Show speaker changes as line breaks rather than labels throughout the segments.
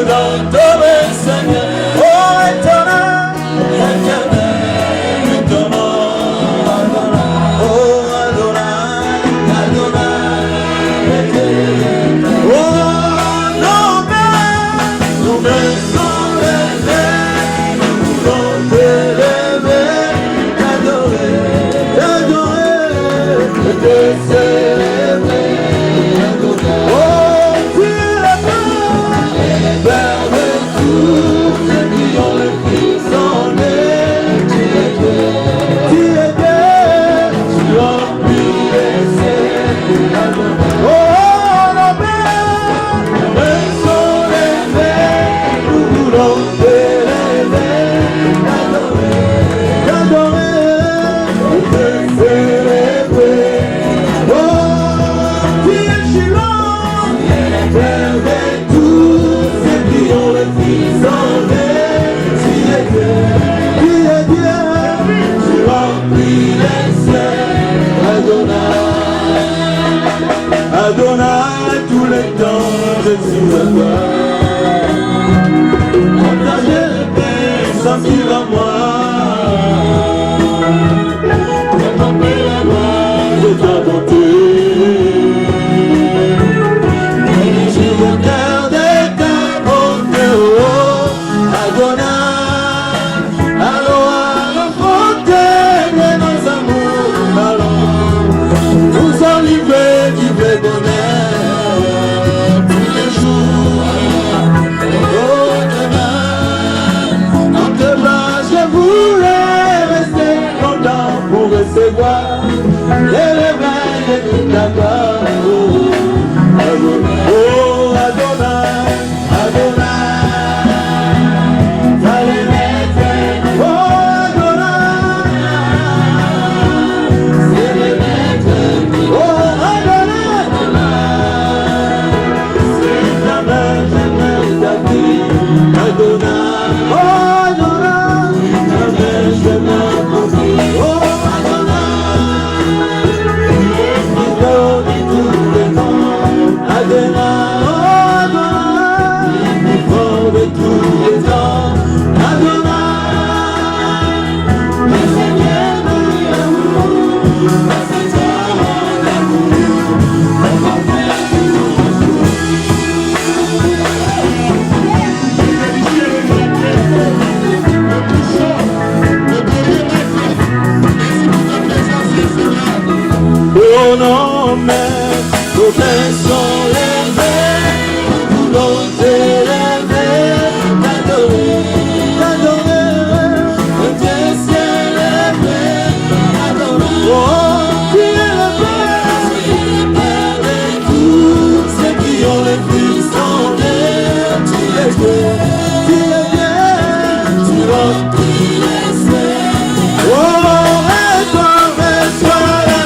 d'adorer Seigneur. Oh, éternel, éternel, éternel. Oh, Adonai, Adonai, éternel. Oh, nos mains sont levées, nous voulons t'élever, t'adorer, t'adorer, te célébrer. Adonai, tous les temps, je suis à toi. Partager le pain, sentir à moi. Contempler la gloire de ta bonté. Je regarder ta bonté, oh Adonai. Allons à la fontaine de nos amours, allons nous enivrer du vrai bonheur tous les jours. Oh demain, dans tes bras je voulais rester longtemps pour recevoir les réveils de toute ta gloire. Oh Adonai, Adonai, fallait mettre. Oh Adonai, c'est les maîtres. Oh Adonai, c'est ta main, j'aime ta vie. Adonai, oh Adonai, ta main, j'aime ta vie. Oh Adonai, il tous les temps. Adonai, oh Adonai, il faut de tous les temps. Adonai, le Seigneur de l'amour, c'est toi mon amour, on va faire du oh non, mais nos mains sont levées, nous voulons t'élever, t'adorer, t'adorer, te célébrer, adorer. Oh, tu es le Père de tous ceux qui ont le Fils en eux. Tu es Dieu, tu remplis les cieux. Oh, et toi, reçois la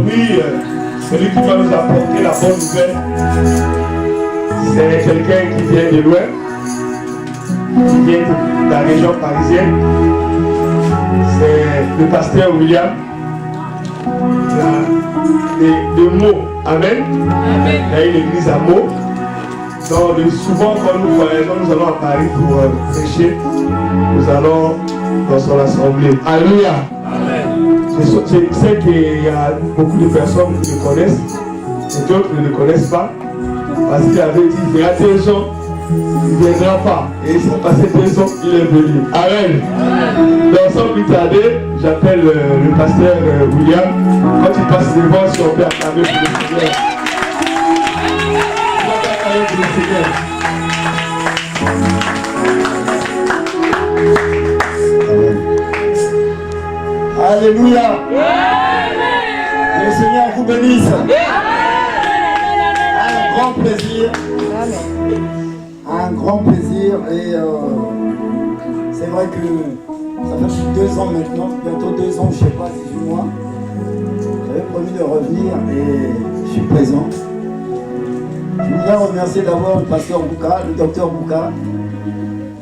aujourd'hui, celui qui va nous apporter la bonne nouvelle, c'est quelqu'un qui vient de loin, qui vient de la région parisienne. C'est le pasteur William. Il a des mots. Amen. Amen. Il y a une église à mots. Donc souvent quand nous voyageons, nous allons à Paris pour prêcher. Nous allons dans son assemblée. Alléluia. Amen. Je sais qu'il y a beaucoup de personnes qui le connaissent, et d'autres ne le connaissent pas. Parce qu'il avait dit, il y a 2 ans, il ne viendra pas. Et il s'est passé 2 ans, il est venu. Amen. Amen. Donc sans plus tarder, j'appelle le pasteur William. Quand il passe devant, si on peut acclamer pour le Seigneur. On va acclamer pour le Seigneur.
Alléluia. Que le Seigneur vous bénisse. Un grand plaisir. Un grand plaisir. Et c'est vrai que ça fait 2 ans maintenant, bientôt 2 ans, je ne sais pas, 18 mois. J'avais promis de revenir et je suis présent. Je voudrais remercier d'abord le pasteur Bouka, le docteur Bouka,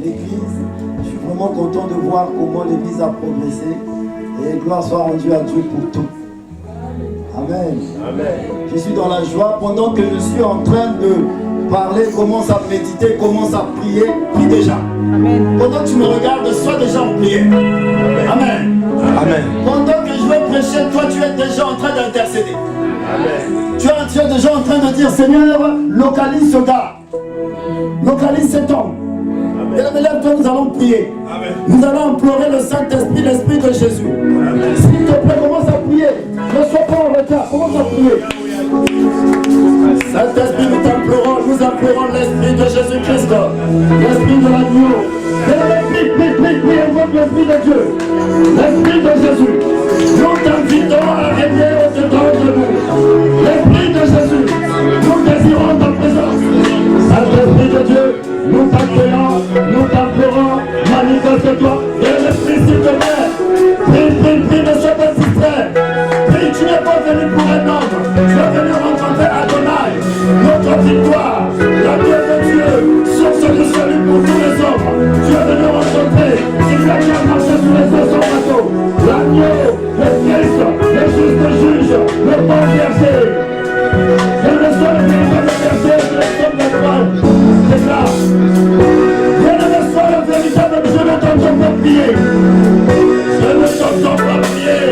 l'église. Je suis vraiment content de voir comment l'église a progressé. Et gloire soit rendue à Dieu pour tout. Amen. Amen. Je suis dans la joie pendant que je suis en train de parler, commence à méditer, commence à prier, prie déjà. Amen. Pendant que tu me regardes, sois déjà en prière. Amen. Amen. Pendant que je vais prêcher, toi tu es déjà en train d'intercéder. Amen. Tu es déjà en train de dire, Seigneur, localise ce gars. Localise cet homme. Lève-toi, nous allons prier. Amen. Nous allons implorer le Saint-Esprit, l'Esprit de Jésus. S'il te plaît, commence à prier. Ne sois pas en retard, commence à prier. Saint-Esprit, nous implorons l'Esprit de Jésus-Christ, l'Esprit de l'agneau. Prie, invoque l'Esprit de Dieu, l'Esprit de Jésus. Nous t'invitons à régner au-dedans de nous. L'Esprit de Jésus, nous désirons ta présence. Saint-Esprit de Dieu, nous t'accueillons, nous t'implorons, manifeste-toi. Et l'Esprit, s'il te plaît, prie, ne sois pas distrait. Prie, tu n'es pas venu pour un homme, tu es venu rencontrer Adonai, notre victoire, l'agneau de Dieu, source de salut pour tous les hommes. Tu es venu rencontrer celui qui a marché sur les eaux sans bateau, l'agneau, le Christ, le juste juge, le bon berger. Et le seul véritable berger, c'est le somme de l'étoile. C'est ça. Bien-aimé soit le véritable, je ne t'entends pas prier. Je ne t'entends pas prier.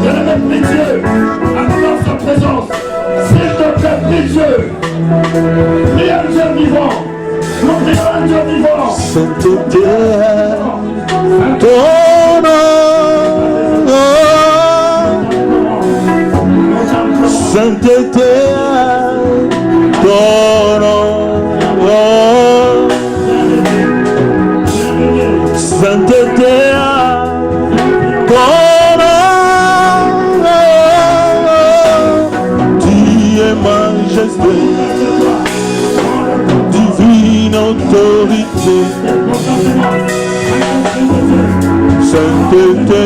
Bien-aimé, prie Dieu, accorde sa présence. S'il te plaît, prie Dieu. Prie un Dieu vivant. Nous prions un Dieu vivant.
Sainteté, ton nom. Sainteté, ton nom. Sainteté, ton nom. Tu es majesté, divine autorité. Sainteté,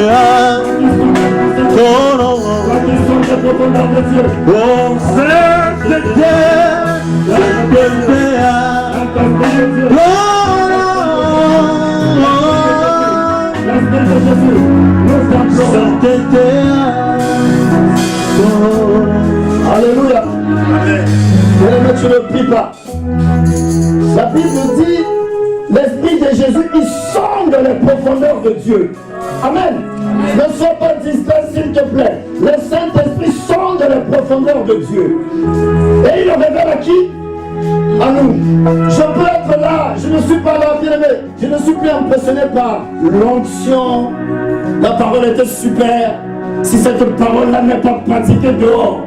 ton nom. Oh, sainteté, sainteté,
Alléluia. Mais tu ne pries pas. La Bible dit, l'Esprit de Jésus, il sonde les profondeurs de Dieu. Amen. Ne sois pas distrait, s'il te plaît. Le Saint-Esprit sonde les profondeurs de Dieu. Et il le révèle à qui? À nous. Je peux être là, je ne suis pas là, bien aimé. Je ne suis plus impressionné par l'onction. La parole était super. Si cette parole-là n'est pas pratiquée dehors.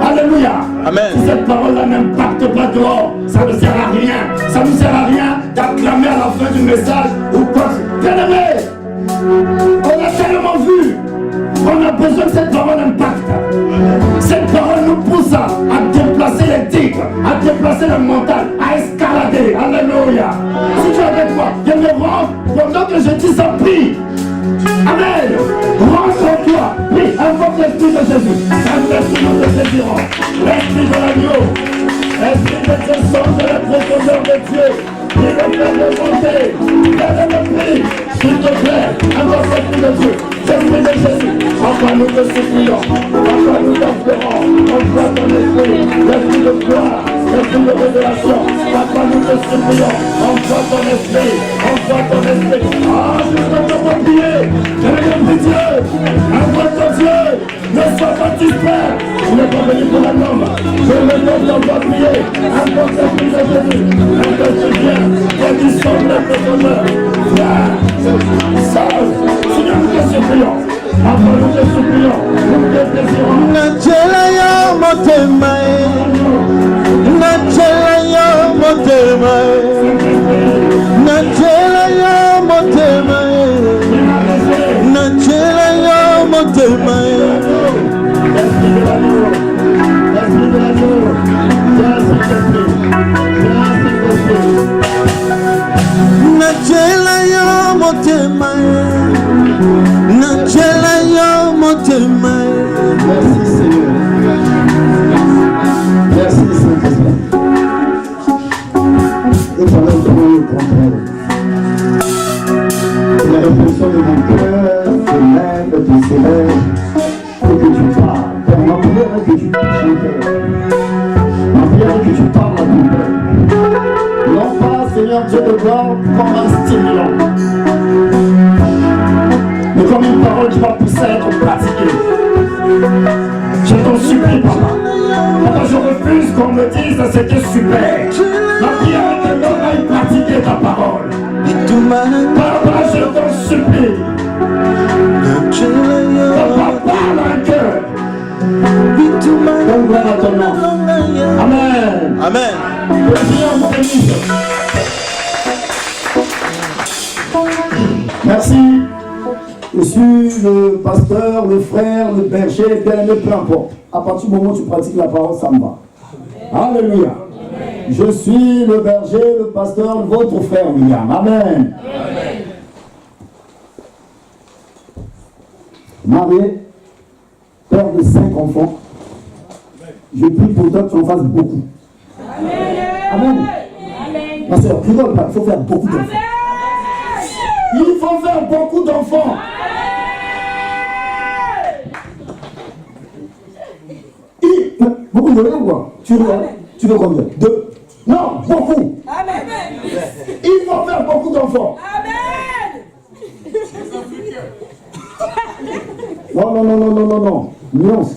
Alléluia.
Amen.
Si cette parole-là n'impacte pas dehors, ça ne sert à rien. Ça ne sert à rien d'acclamer à la fin du message ou quoi. Bien aimé, on a tellement vu. On a besoin que cette parole impacte. Cette parole nous pousse à déplacer les tigres, à déplacer le mental, à escalader. Alléluia. Si tu es avec moi, viens me rendre pendant que je dis ça, prie. Amen. Rentre en toi. Prie, invoque l'Esprit de Jésus. désirant. L'esprit de l'agneau. Esprit de descente de la profondeur de Dieu. Il va faire de monter. Fais le prix. S'il te plaît, invoque l'esprit de Dieu. Esprit de Jésus. Enfin nous te supplions. Enfin nous t'implorons. Envoie ton esprit. L'esprit de gloire. L'esprit de révélation. Enfin nous te supplions. Envoie ton esprit. Envoie ton esprit. Ah, jusqu'à te replier. Regarde pitié. Envoie ton Dieu. Ne sois pas distrait. Tu n'es pas venu pour un homme. Je me donne d'envoi prier. Invoque l'esprit de Jésus. Invoque ce bien. Toi qui semble la profondeur. Sage. Seigneur, nous te supplions. Enfin nous te supplions. Nous te désirons.
Nachela yo motema Nachela yo motema Nachela yo motema Nachela yo motema
L'esprit de l'agneau. L'esprit de l'agneau. Viens s'il te plaît. Viens s'il te plaît.
Nachela yo motema Nachela yo motema.
Merci Seigneur. Merci Saint-Esprit. Et pendant que nous comprendre. La réflexion de mon cœur, de même, de tes élèves, et que tu parles. Père, ma prière est que tu touches mon cœur. Ma prière est que tu parles à ton cœur. Non pas, Seigneur Dieu de gloire, comme un stimulant, mais comme une parole qui va pousser à être pratiquée. Je t'en supplie, Papa. Papa, je refuse qu'on me dise que c'était super. Ma prière est que l'homme aille pratiquer ta parole. Papa, je t'en supplie. Papa, parle un cœur. Donne gloire à ton nom. Amen.
Amen.
Prière vous bénisse. Merci. Je suis le pasteur, le frère, le berger, bien aimé, peu importe. À partir du moment où tu pratiques la parole, ça me va. Alléluia. Je suis le berger, le pasteur, votre frère William. Amen. Marié, père de 5 enfants. Je prie pour toi que tu en fasses beaucoup. Amen. Ma soeur, rigole pas, il faut faire beaucoup d'enfants. Il faut faire beaucoup d'enfants. Beaucoup de ou quoi? Tu veux combien? 2? Non, beaucoup.
Amen.
Il faut faire beaucoup d'enfants.
Amen.
Non. Nuance.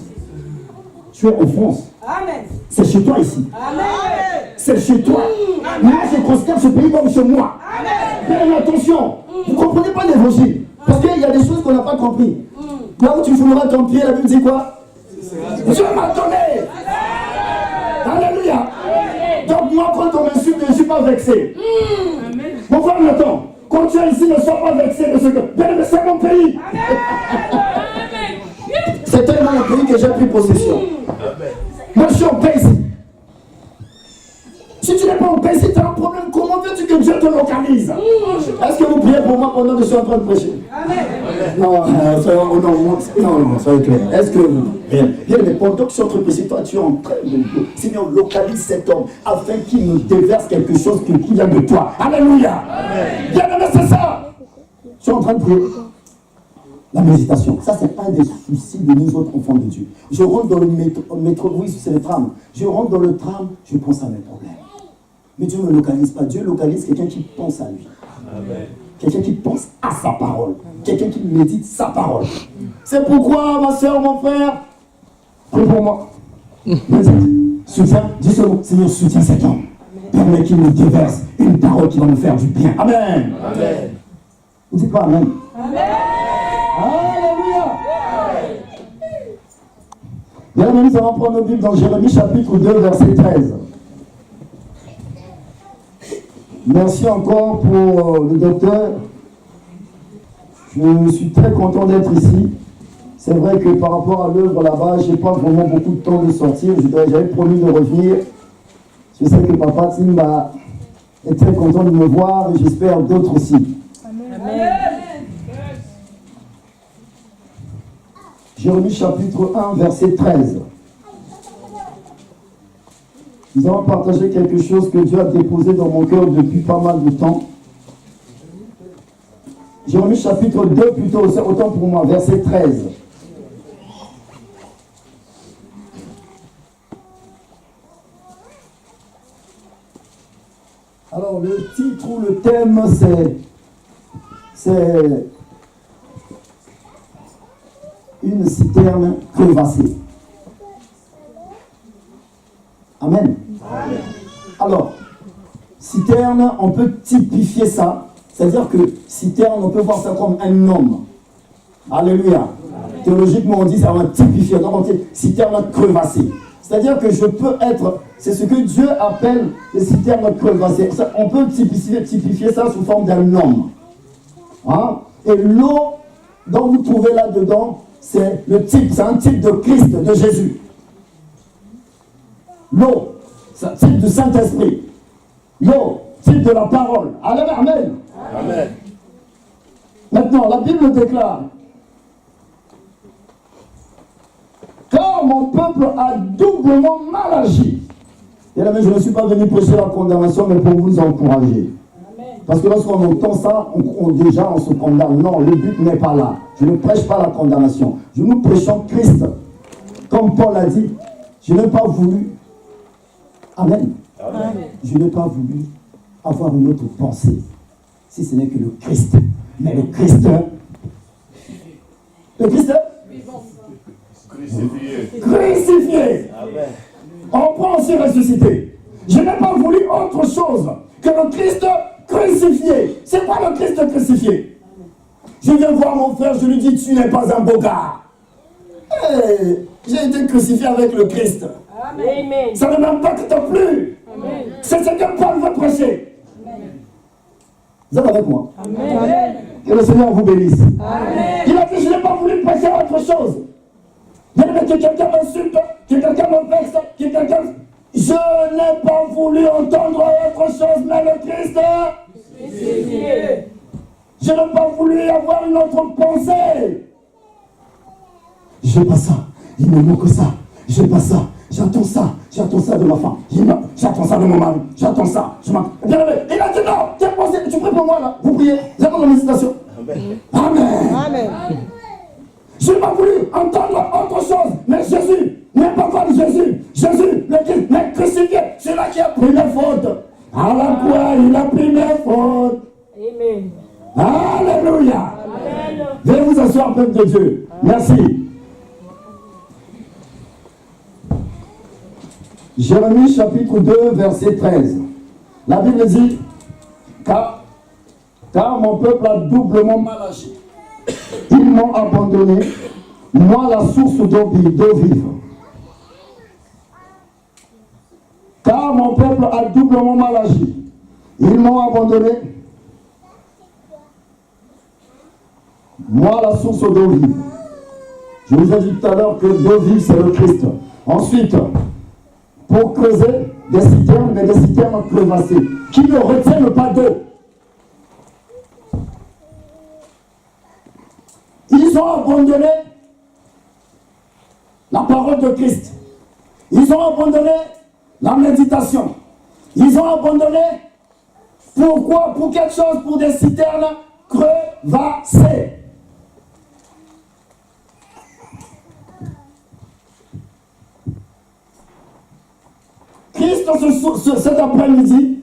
Tu es en France.
Amen.
C'est chez toi ici.
Amen.
C'est chez toi. Moi, je considère ce pays comme chez moi. Fais attention. Vous ne comprenez pas l'évangile. Parce qu'il y a des choses qu'on n'a pas compris. Là où tu fouleras ton pied, la Bible dit quoi? Dieu m'a donné. Alléluia. Donc moi, quand on m'insulte, je ne suis pas vexé. Mon frère Nathan, quand tu es ici, ne sois pas vexé de ce que... Mais c'est mon pays. C'est tellement un pays que j'ai pris possession. Moi, je suis en paix ici. Si tu n'es pas en paix ici, tu as un problème. Comment veux-tu que Dieu te localise? Est-ce que vous priez pour moi pendant que je suis en train de prêcher? Non, soyez clair. Est-ce que vous... Bien, mais pendant que je suis en train de prêcher, toi, tu es en train de... Seigneur, localise cet homme afin qu'il nous déverse quelque chose qui vient de toi. Alléluia. Bien, mais c'est ça. Je suis en train de prier. La méditation, ça c'est un des soucis de nous autres enfants de Dieu. Je rentre dans le métro, oui c'est le tram. Je rentre dans le tram, je pense à mes problèmes. Mais Dieu ne me localise pas. Dieu localise quelqu'un qui pense à lui. Amen. Quelqu'un qui pense à sa parole. Quelqu'un qui médite sa parole. C'est pourquoi, ma soeur, mon frère, prie pour moi. Médite, soutiens, dis ce mot. Seigneur, soutiens cet homme. Permets qu'il nous déverse une parole qui va nous faire du bien. Amen. Amen. Vous dites pas Amen. Amen. Alléluia. Bien, nous allons prendre nos Bibles dans Jérémie chapitre 2, verset 13. Merci encore pour le docteur. Je suis très content d'être ici. C'est vrai que par rapport à l'œuvre là-bas, je n'ai pas vraiment beaucoup de temps de sortir. J'avais promis de revenir. Je sais que Papa Timba est très content de me voir et j'espère d'autres aussi. Amen. Jérémie chapitre 1, verset 13. Nous allons partager quelque chose que Dieu a déposé dans mon cœur depuis pas mal de temps. Jérémie chapitre 2, plutôt, c'est autant pour moi, verset 13. Alors, le titre ou le thème, c'est une citerne crevassée. Amen. Amen. Alors, citerne, on peut typifier ça. C'est-à-dire que citerne, on peut voir ça comme un homme. Alléluia. Amen. Théologiquement, on dit ça va typifier. Donc, on dit citerne crevassée. C'est-à-dire que je peux être, c'est ce que Dieu appelle les citernes crevassées. On peut typifier ça sous forme d'un homme. Hein? Et l'eau dont vous trouvez là-dedans, c'est un type de Christ, de Jésus. L'eau, c'est un type du Saint-Esprit. L'eau, type de la parole. Alléluia, amen. Amen. Maintenant, la Bible déclare: car mon peuple a doublement mal agi. Et là, je ne suis pas venu prêcher la condamnation, mais pour vous encourager. Amen. Parce que lorsqu'on entend ça, déjà on se condamne. Non, le but n'est pas là. Je ne prêche pas la condamnation. Nous prêchons Christ. Comme Paul a dit, je n'ai pas voulu. Amen. Amen. Je n'ai pas voulu avoir une autre pensée, si ce n'est que le Christ. Mais le Christ. Le Christ. Crucifié. Amen. On peut aussi ressusciter. Je n'ai pas voulu autre chose que le Christ crucifié. C'est pas le Christ crucifié. Je viens voir mon frère, je lui dis: tu n'es pas un beau gars. Hey, j'ai été crucifié avec le Christ. Amen. Ça ne m'impacte plus. Amen. C'est ce que Paul veut prêcher. Amen. Vous êtes avec moi? Amen. Que le Seigneur vous bénisse. Amen. Il a dit: je n'ai pas voulu prêcher autre chose. Que quelqu'un m'insulte, que quelqu'un me vexe, que quelqu'un... Je n'ai pas voulu entendre autre chose, mais le Christ. Je n'ai pas voulu avoir une autre pensée. Je n'ai pas ça. Il me manque ça. Je n'ai pas ça. J'attends ça de ma femme. J'attends ça de mon mari. J'attends ça. Bien aimé. Il a dit: non, tu pries pour moi là. Vous priez. J'attends la méditation. Amen. Amen. Amen. Je n'ai pas voulu entendre autre chose, mais Jésus, n'importe quoi de Jésus, le Christ, mais crucifié, c'est là qui a pris mes fautes. À la croix, il a pris mes fautes. Amen. Alléluia. Amen. Veuillez vous asseoir, peuple de Dieu. Merci. Jérémie chapitre 2, verset 13. La Bible dit: car mon peuple a doublement mal agi. Ils m'ont abandonné, moi la source d'eau vive. Car mon peuple a doublement mal agi. Ils m'ont abandonné, moi la source d'eau vive. Je vous ai dit tout à l'heure que l'eau vive, c'est le Christ. Ensuite, pour creuser des citernes, mais des citernes crevassées, qui ne retiennent pas d'eau. Ils ont abandonné la parole de Christ. Ils ont abandonné la méditation. Ils ont abandonné, pourquoi? Pour quelque chose, pour des citernes crevassées. Christ, cet après-midi,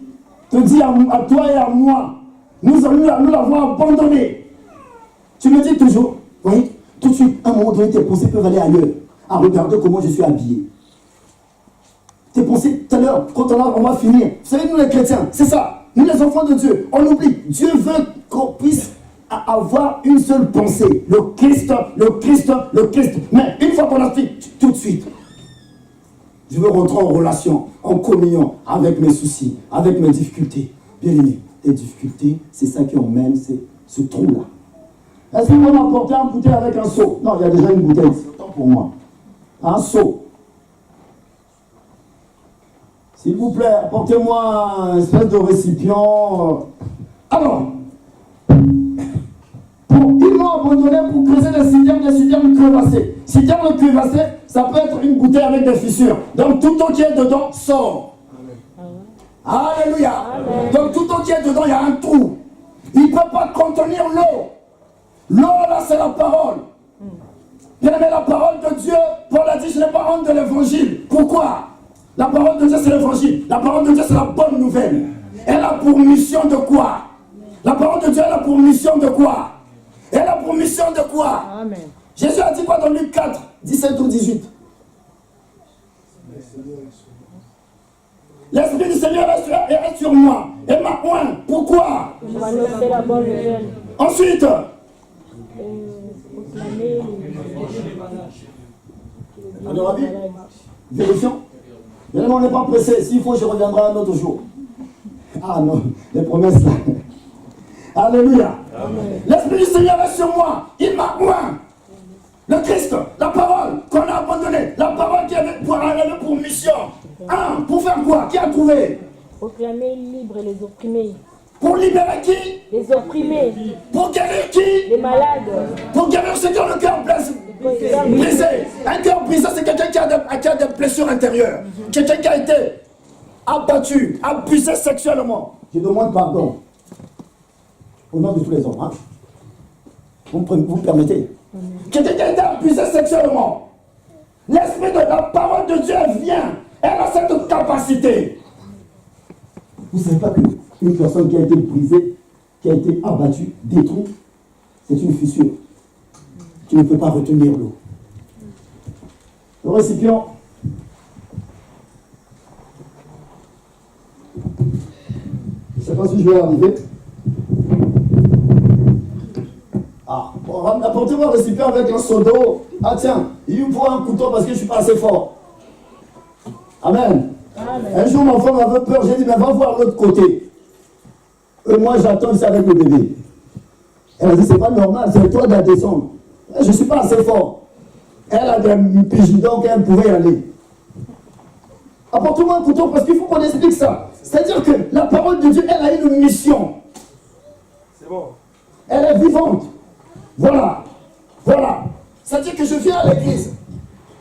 te dit à toi et à moi, nous l'avons abandonné. Tu me dis toujours, oui, tout de suite, à un moment donné, tes pensées peuvent aller ailleurs, à regarder comment je suis habillé. Tes pensées, tout à l'heure, quand on va finir, vous savez, nous les chrétiens, c'est ça, nous les enfants de Dieu, on oublie, Dieu veut qu'on puisse avoir une seule pensée, le Christ, le Christ, le Christ. Mais une fois qu'on a fait, tout de suite, je veux rentrer en relation, en communion avec mes soucis, avec mes difficultés. Bien aimé, tes difficultés, c'est ça qui emmène ce trou-là. Est-ce qu'on va m'apporter un bouteille avec un seau? Non, il y a déjà une bouteille, c'est autant pour moi. Un seau. S'il vous plaît, apportez-moi un espèce de récipient. Alors, ils m'ont abandonné pour creuser des citernes crevassées. Citernes crevassées, ça peut être une bouteille avec des fissures. Donc tout eau qui est dedans sort. Alléluia. Donc tout entier dedans, il y a un trou. Il ne peut pas contenir l'eau. L'eau, là, c'est la parole. Bien aimé, la parole de Dieu, Paul a dit, je n'ai pas honte de l'évangile. Pourquoi? La parole de Dieu, c'est l'évangile. La parole de Dieu, c'est la bonne nouvelle. Elle a pour mission de quoi? La parole de Dieu, elle a pour mission de quoi? Elle a pour mission de quoi?
Amen.
Jésus a dit quoi dans Luc 4, 17 ou 18? L'Esprit du Seigneur est sur moi et m'a oint. Pourquoi?
Pour annoncer la bonne nouvelle.
Ensuite,
Proclamer
à notre avis, vérifions. Bien, on n'est pas pressé. S'il faut, je reviendrai un autre jour. Ah non, les promesses là. Alléluia. L'Esprit du Seigneur est sur moi. Il m'a oint. Le Christ, la parole qu'on a abandonnée, la parole qui avait pour mission. Pour faire quoi? Qui a trouvé?
proclamer libre les opprimés.
Pour libérer qui?
Les opprimés.
Pour guérir qui?
Les malades.
Pour guérir ceux qui ont le cœur brisé. Un cœur brisé, c'est quelqu'un qui a des blessures intérieures. Quelqu'un qui a été abattu, abusé sexuellement. Je demande pardon. Au nom de tous les hommes. Hein? Vous me permettez? Quelqu'un qui a été abusé sexuellement. L'esprit de la parole de Dieu vient. Elle a cette capacité. Vous ne savez pas qu'une personne qui a été brisée, qui a été abattue, détruite, c'est une fissure. Tu ne peux pas retenir l'eau. Le récipient. Je ne sais pas si je vais arriver. Apportez-moi un récipient avec un seau d'eau. Ah tiens, il me faut un couteau parce que je ne suis pas assez fort. Amen. Amen. Un jour, mon femme avait peur. J'ai dit, mais va voir l'autre côté. Et moi, j'attends ici avec le bébé. Elle a dit, c'est pas normal, c'est toi de descendre. Je ne suis pas assez fort. Elle a des pigeons qu'elle pouvait y aller. Apporte-moi un couteau parce qu'il faut qu'on explique ça. C'est-à-dire que la parole de Dieu, elle a une mission. C'est bon. Elle est vivante. Voilà. Voilà. C'est-à-dire que je viens à l'église.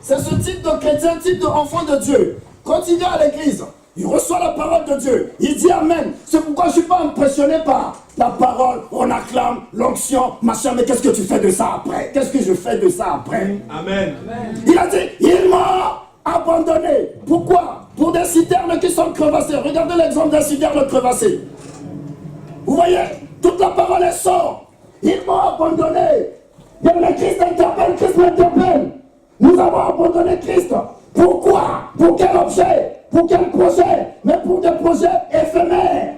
C'est ce type de chrétien, type d'enfant de Dieu. Quand il vient à l'église, il reçoit la parole de Dieu. Il dit Amen. C'est pourquoi je ne suis pas impressionné par la parole. On acclame, l'onction, machin. Mais qu'est-ce que tu fais de ça après? Qu'est-ce que je fais de ça après? Amen. Il a dit, il m'a abandonné. Pourquoi? Pour des citernes qui sont crevassées. Regardez l'exemple des citernes crevassées. Vous voyez, toute la parole est sort. Il m'a abandonné. Bien, le Christ interpelle, Christ m'interpelle. Nous avons abandonné Christ. Pourquoi? Pour quel objet? Pour quel projet? Mais pour des projets éphémères.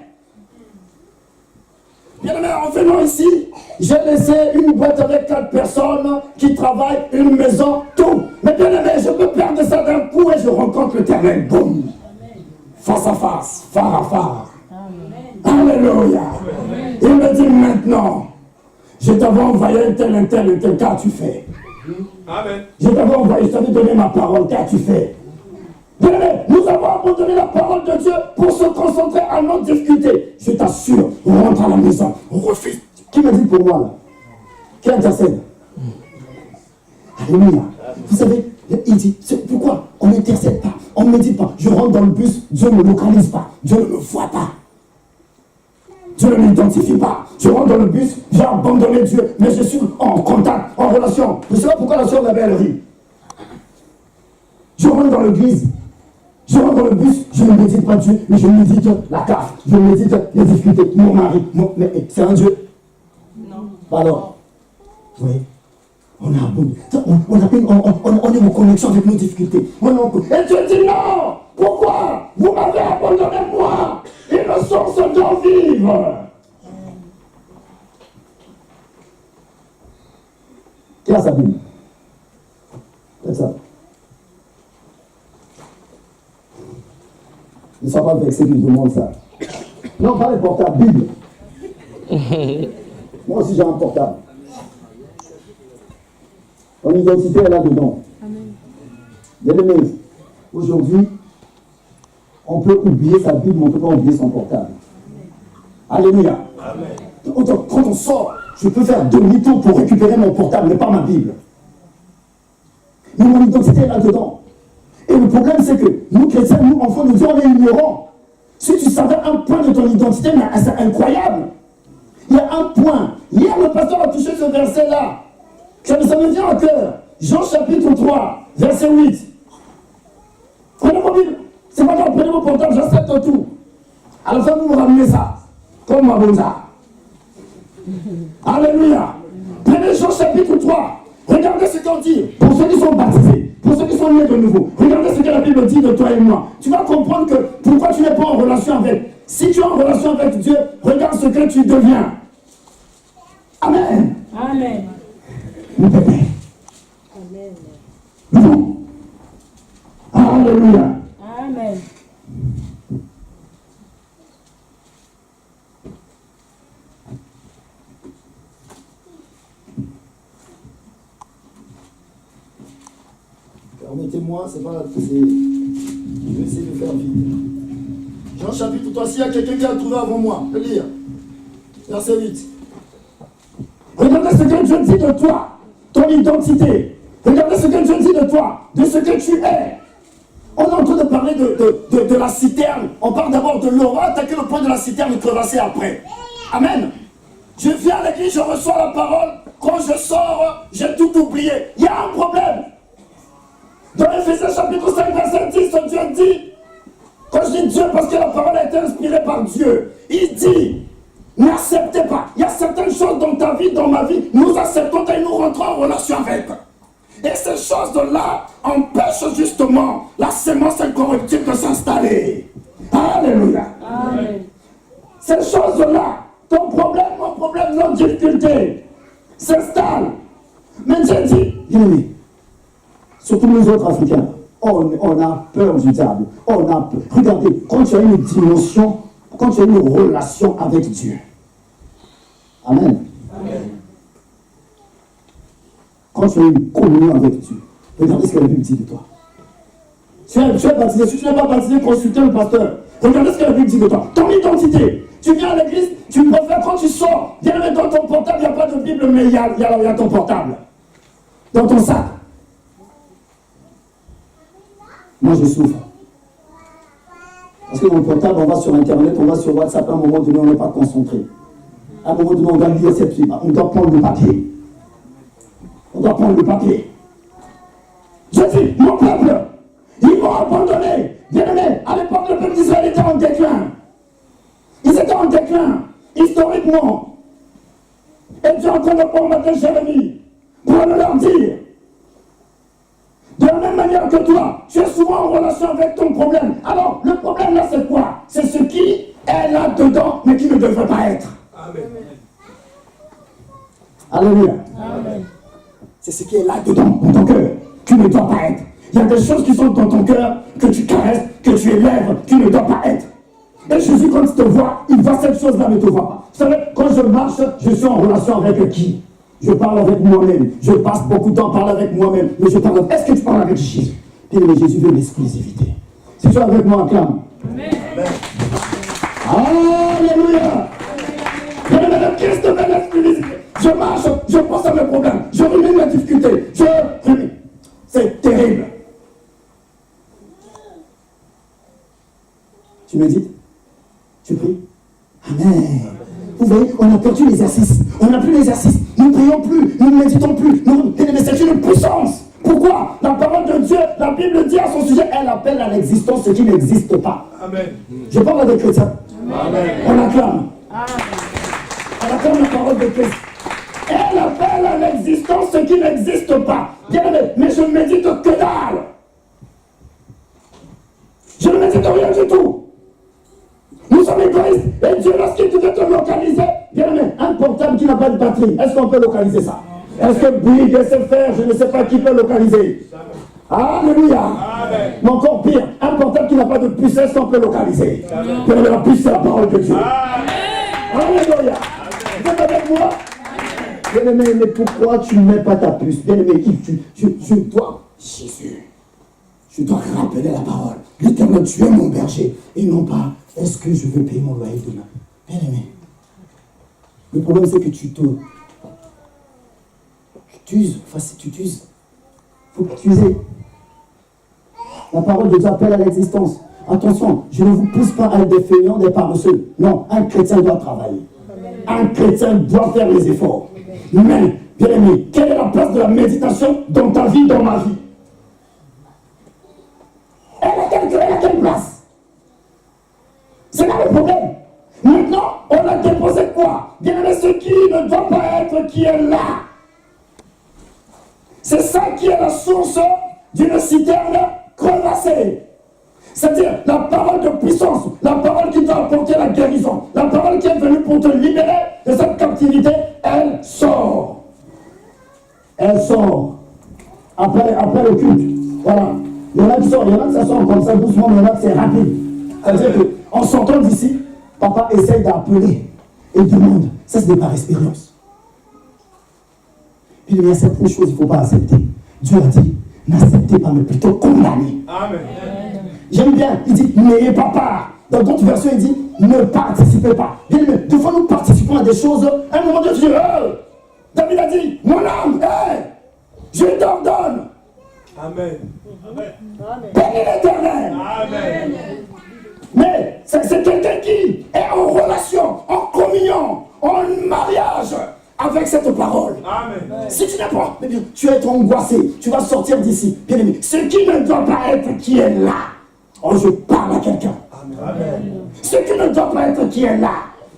Bien aimé, en venant ici, j'ai laissé une boîte avec 4 personnes qui travaillent, une maison, tout. Mais bien aimé, je peux perdre ça d'un coup et je rencontre l'Éternel. Boum. Face à face, phare à phare. Alléluia. Il me dit maintenant, je t'avais envoyé un tel, qu'as-tu fait? Amen. Je t'avais envoyé, je t'avais donné ma parole, qu'as-tu fait? Bien aimé, nous avons abandonné la parole de Dieu pour se concentrer à nos difficultés. Je t'assure, on rentre à la maison, on refuse. Qui me dit pour moi là? Qui intercède? Alléluia. Vous savez, il dit, c'est pourquoi on n'intercède pas, on ne me dit pas, je rentre dans le bus, Dieu ne me localise pas, Dieu ne me voit pas. Dieu ne m'identifie pas. Je rentre dans le bus, j'ai abandonné Dieu, mais je suis en contact, en relation. Je ne sais pas pourquoi la soeur Mabel rit. Je rentre dans l'église, je rentre dans le bus, je ne médite pas Dieu, mais je médite la CAF, je médite les difficultés, mon mari. Mais c'est un Dieu? Non. Alors, oui, on a abandonné. On est en connexion avec nos difficultés. Et Dieu dit non. Pourquoi? Vous m'avez abandonné moi, une source d'eau vive. Qui a sa Bible? C'est ça. Ne sois pas vexé qu'il demande ça. Non, pas les portables, Bible. Moi aussi j'ai un portable. Ton identité est là-dedans. Bien aimé, aujourd'hui, on peut oublier sa Bible, mais on ne peut pas oublier son portable. Alléluia. Quand on sort, je peux faire demi-tour pour récupérer mon portable, mais pas ma Bible. Mais mon identité est là-dedans. Et le problème, c'est que nous, chrétiens, nous, enfants de Dieu, on est ignorants. Si tu savais ça fait un point de ton identité, mais c'est incroyable. Il y a un point. Hier, le pasteur a touché ce verset-là. Ça me vient à cœur. Jean chapitre 3, verset 8. Prenez vos Bibles. C'est pas grave, prenez vos portables, j'accepte tout. À la fin, vous me ramenez ça. Comme ma bonza. Alléluia. Prenez Jean chapitre 3. Regardez ce qu'on dit. Pour ceux qui sont baptisés, pour ceux qui sont nés de nouveau, regardez ce que la Bible dit de toi et moi. Tu vas comprendre que pourquoi tu n'es pas en relation avec. Si tu es en relation avec Dieu, regarde ce que tu deviens. Amen.
Amen.
Mon pépé.
Amen.
Non. Alléluia.
Amen.
Permettez-moi, c'est pas. Je vais essayer de faire vite. Jean chapitre 3, s'il y a quelqu'un qui a trouvé avant moi, je vais lire. Verset 8. Regardez ce que Dieu dit de toi, ton identité. Regardez ce que Dieu dit de toi, de ce que tu es. On est en train de parler de la citerne. On parle d'abord de l'eau. On va attaquer le point de la citerne et crevasser après. Amen. Je viens à l'église, je reçois la parole. Quand je sors, j'ai tout oublié. Il y a un problème. Dans Ephésiens chapitre 5, verset 10, Dieu dit, quand je dis Dieu, parce que la parole a été inspirée par Dieu, il dit, n'acceptez pas. Il y a certaines choses dans ta vie, dans ma vie, nous acceptons et nous rentrons en relation avec. Et ces choses-là empêchent justement la sémence incorruptible de s'installer. Alléluia.
Amen.
Ces choses-là, ton problème, mon problème, notre difficulté, s'installent. Mais Dieu dit, bien-aimé, surtout nous autres Africains, on a peur du diable. On a peur. Regardez, quand tu as une dimension, quand tu as une relation avec Dieu. Amen.
Amen.
Quand tu as une communion avec Dieu, regardez ce que la Bible dit de toi. Tu es baptisé. Si tu n'es pas baptisé, consultez le pasteur. Regardez ce que la Bible dit de toi. Ton identité. Tu viens à l'église, tu préfères quand tu sors, viens mettre dans ton portable, il n'y a pas de Bible, mais il y a ton portable. Dans ton sac. Moi, je souffre. Parce que mon portable, on va sur Internet, on va sur WhatsApp, à un moment donné, on n'est pas concentré. À un moment donné, on doit lire cette Bible. On doit prendre le papier. On doit prendre le papier. Je dis, mon peuple, ils vont abandonner. Bien-aimé, à l'époque, le peuple d'Israël était en déclin. Ils étaient en déclin, historiquement. Et Dieu est en train de prendre matin, cher ami, pour leur dire, de la même manière que toi, tu es souvent en relation avec ton problème. Alors, le problème là, c'est quoi? C'est ce qui est là-dedans, mais qui ne devrait pas être.
Amen.
Alléluia.
Amen.
C'est ce qui est là-dedans, dans ton cœur, qui ne doit pas être. Il y a des choses qui sont dans ton cœur, que tu caresses, que tu élèves, qui ne doivent pas être. Et Jésus, quand il te voit, il voit cette chose-là, ne te voit pas. Vous savez, quand je marche, je suis en relation avec qui? Je parle avec moi-même. Je passe beaucoup de temps à parler avec moi-même. Mais je parle avec... Est-ce que tu parles avec Jésus? Et mais Jésus veut l'exclusivité. Si tu es avec moi, acclame. Amen. Alléluia. Le Christ veut l'exclusivité. Je marche, je pense à mes problèmes. Je rumine mes difficultés. Je rumine. C'est terrible. Tu médites? Tu pries? Amen. Vous voyez, on a perdu l'exercice. On n'a plus l'exercice. Nous ne prions plus. Nous ne méditons plus. Mais c'est une puissance. Pourquoi? La parole de Dieu, la Bible dit à son sujet, elle appelle à l'existence ce qui n'existe pas.
Amen.
Je parle avec chrétiens.
Amen.
On acclame.
Amen.
On acclame la parole de Christ. Elle appelle à l'existence ce qui n'existe pas. Bien aimé, mais je ne médite que dalle. Je ne médite rien du tout. Nous sommes égoïstes. Et Dieu, lorsqu'il devait te localiser, bien aimé, un portable qui n'a pas de batterie, est-ce qu'on peut localiser ça? Est-ce que Bouygues, SFR, je ne sais pas qui peut localiser? Alléluia.
Amen.
Mais encore pire, un portable qui n'a pas de puce, est-ce qu'on peut localiser? Bien aimé, la puce, c'est la parole de Dieu. Alléluia. Vous êtes avec moi? Bien aimé, mais pourquoi tu ne mets pas ta puce? Bien aimé, tu dois, Jésus, je dois rappeler la parole. L'Éternel, tu es mon berger. Et non pas, est-ce que je veux payer mon loyer demain? Bien aimé, le problème c'est que tu t'uses. Il faut que tu uses. La parole de Dieu appelle à l'existence. Attention, je ne vous pousse pas à être des feignants, des paresseux. Non, un chrétien doit travailler. Un chrétien doit faire les efforts. Mais, bien aimé, quelle est la place de la méditation dans ta vie, dans ma vie? Elle a quelle place? C'est là le problème. Maintenant, on a déposé quoi? Bien aimé, ce qui ne doit pas être qui est là. C'est ça qui est la source d'une citerne crevassée. C'est-à-dire la parole de puissance, la parole qui doit apporter la guérison, la parole qui est venue pour te libérer de cette captivité, elle sort. Elle sort. Après le culte. Voilà. Il y en a qui sortent, il y en a qui ça sort comme ça doucement, mais il y en a qui c'est rapide. C'est-à-dire qu'en sortant d'ici, papa essaye d'appeler et demande. Ça, c'est par expérience. Puis il y a certaines choses qu'il ne faut pas accepter. Dieu a dit, n'acceptez pas, mais plutôt condamnez. Amen. J'aime bien, il dit, n'ayez pas peur. Dans d'autres versions, il dit, ne participez pas. Bien, mais des fois, nous participons à des choses. À un moment donné, Dieu, David a dit, mon âme, je t'ordonne.
Amen.
Bénis l'Éternel.
Amen.
Mais c'est quelqu'un qui est en relation, en communion, en mariage avec cette parole.
Amen.
Si tu n'es pas, mais bien, tu es angoissé, tu vas sortir d'ici. Bien aimé, ce qui ne doit pas être qui est là. Oh, je parle à quelqu'un.
Amen.
Ce qui ne doit pas être qui est là.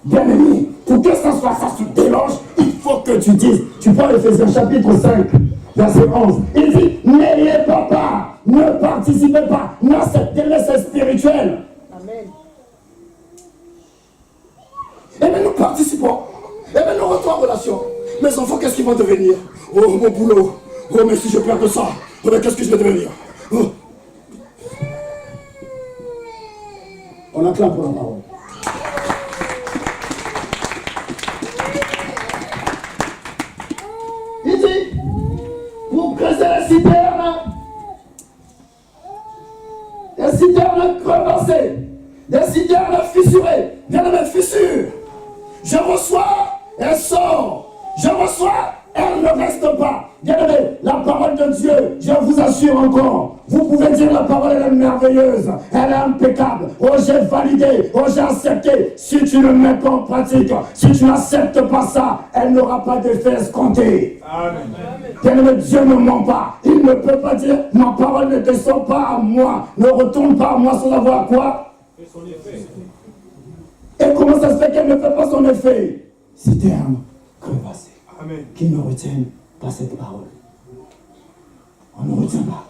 Bien aimé, pour que ça soit ça se déloge, il faut que tu dises. Tu prends Ephésiens chapitre 5, verset 11. Il dit, n'ayez pas peur, ne participez pas. Non, c'est spirituel.
Amen.
Eh bien, nous participons. Eh bien, nous rentrons en relation. Mes enfants, qu'est-ce qu'ils vont devenir? Oh, mon boulot. Oh, mais si je perds de ça, oh, mais qu'est-ce que je vais devenir? Oh. On acclame pour la parole. Il dit, pour creuser des citernes crevassées, des citernes fissurées, bien aimé, fissures. Je reçois, elle sort. Je reçois, elle ne reste pas. Bien aimé, la parole de Dieu, je vous assure encore, vous pouvez dire la parole, elle est merveilleuse, elle est impeccable. Oh, j'ai validé, oh, j'ai accepté. Si tu ne le mets pas en pratique, si tu n'acceptes pas ça, elle n'aura pas d'effet escompté. Amen. Bien aimé, Dieu ne ment pas. Il ne peut pas dire, ma parole ne descend pas à moi, ne retourne pas à moi sans avoir quoi? Son effet. Et comment ça se fait qu'elle ne fait pas son effet? Citerne crevassée. Amen. Qui ne retiennent pas cette parole. On ne retient pas.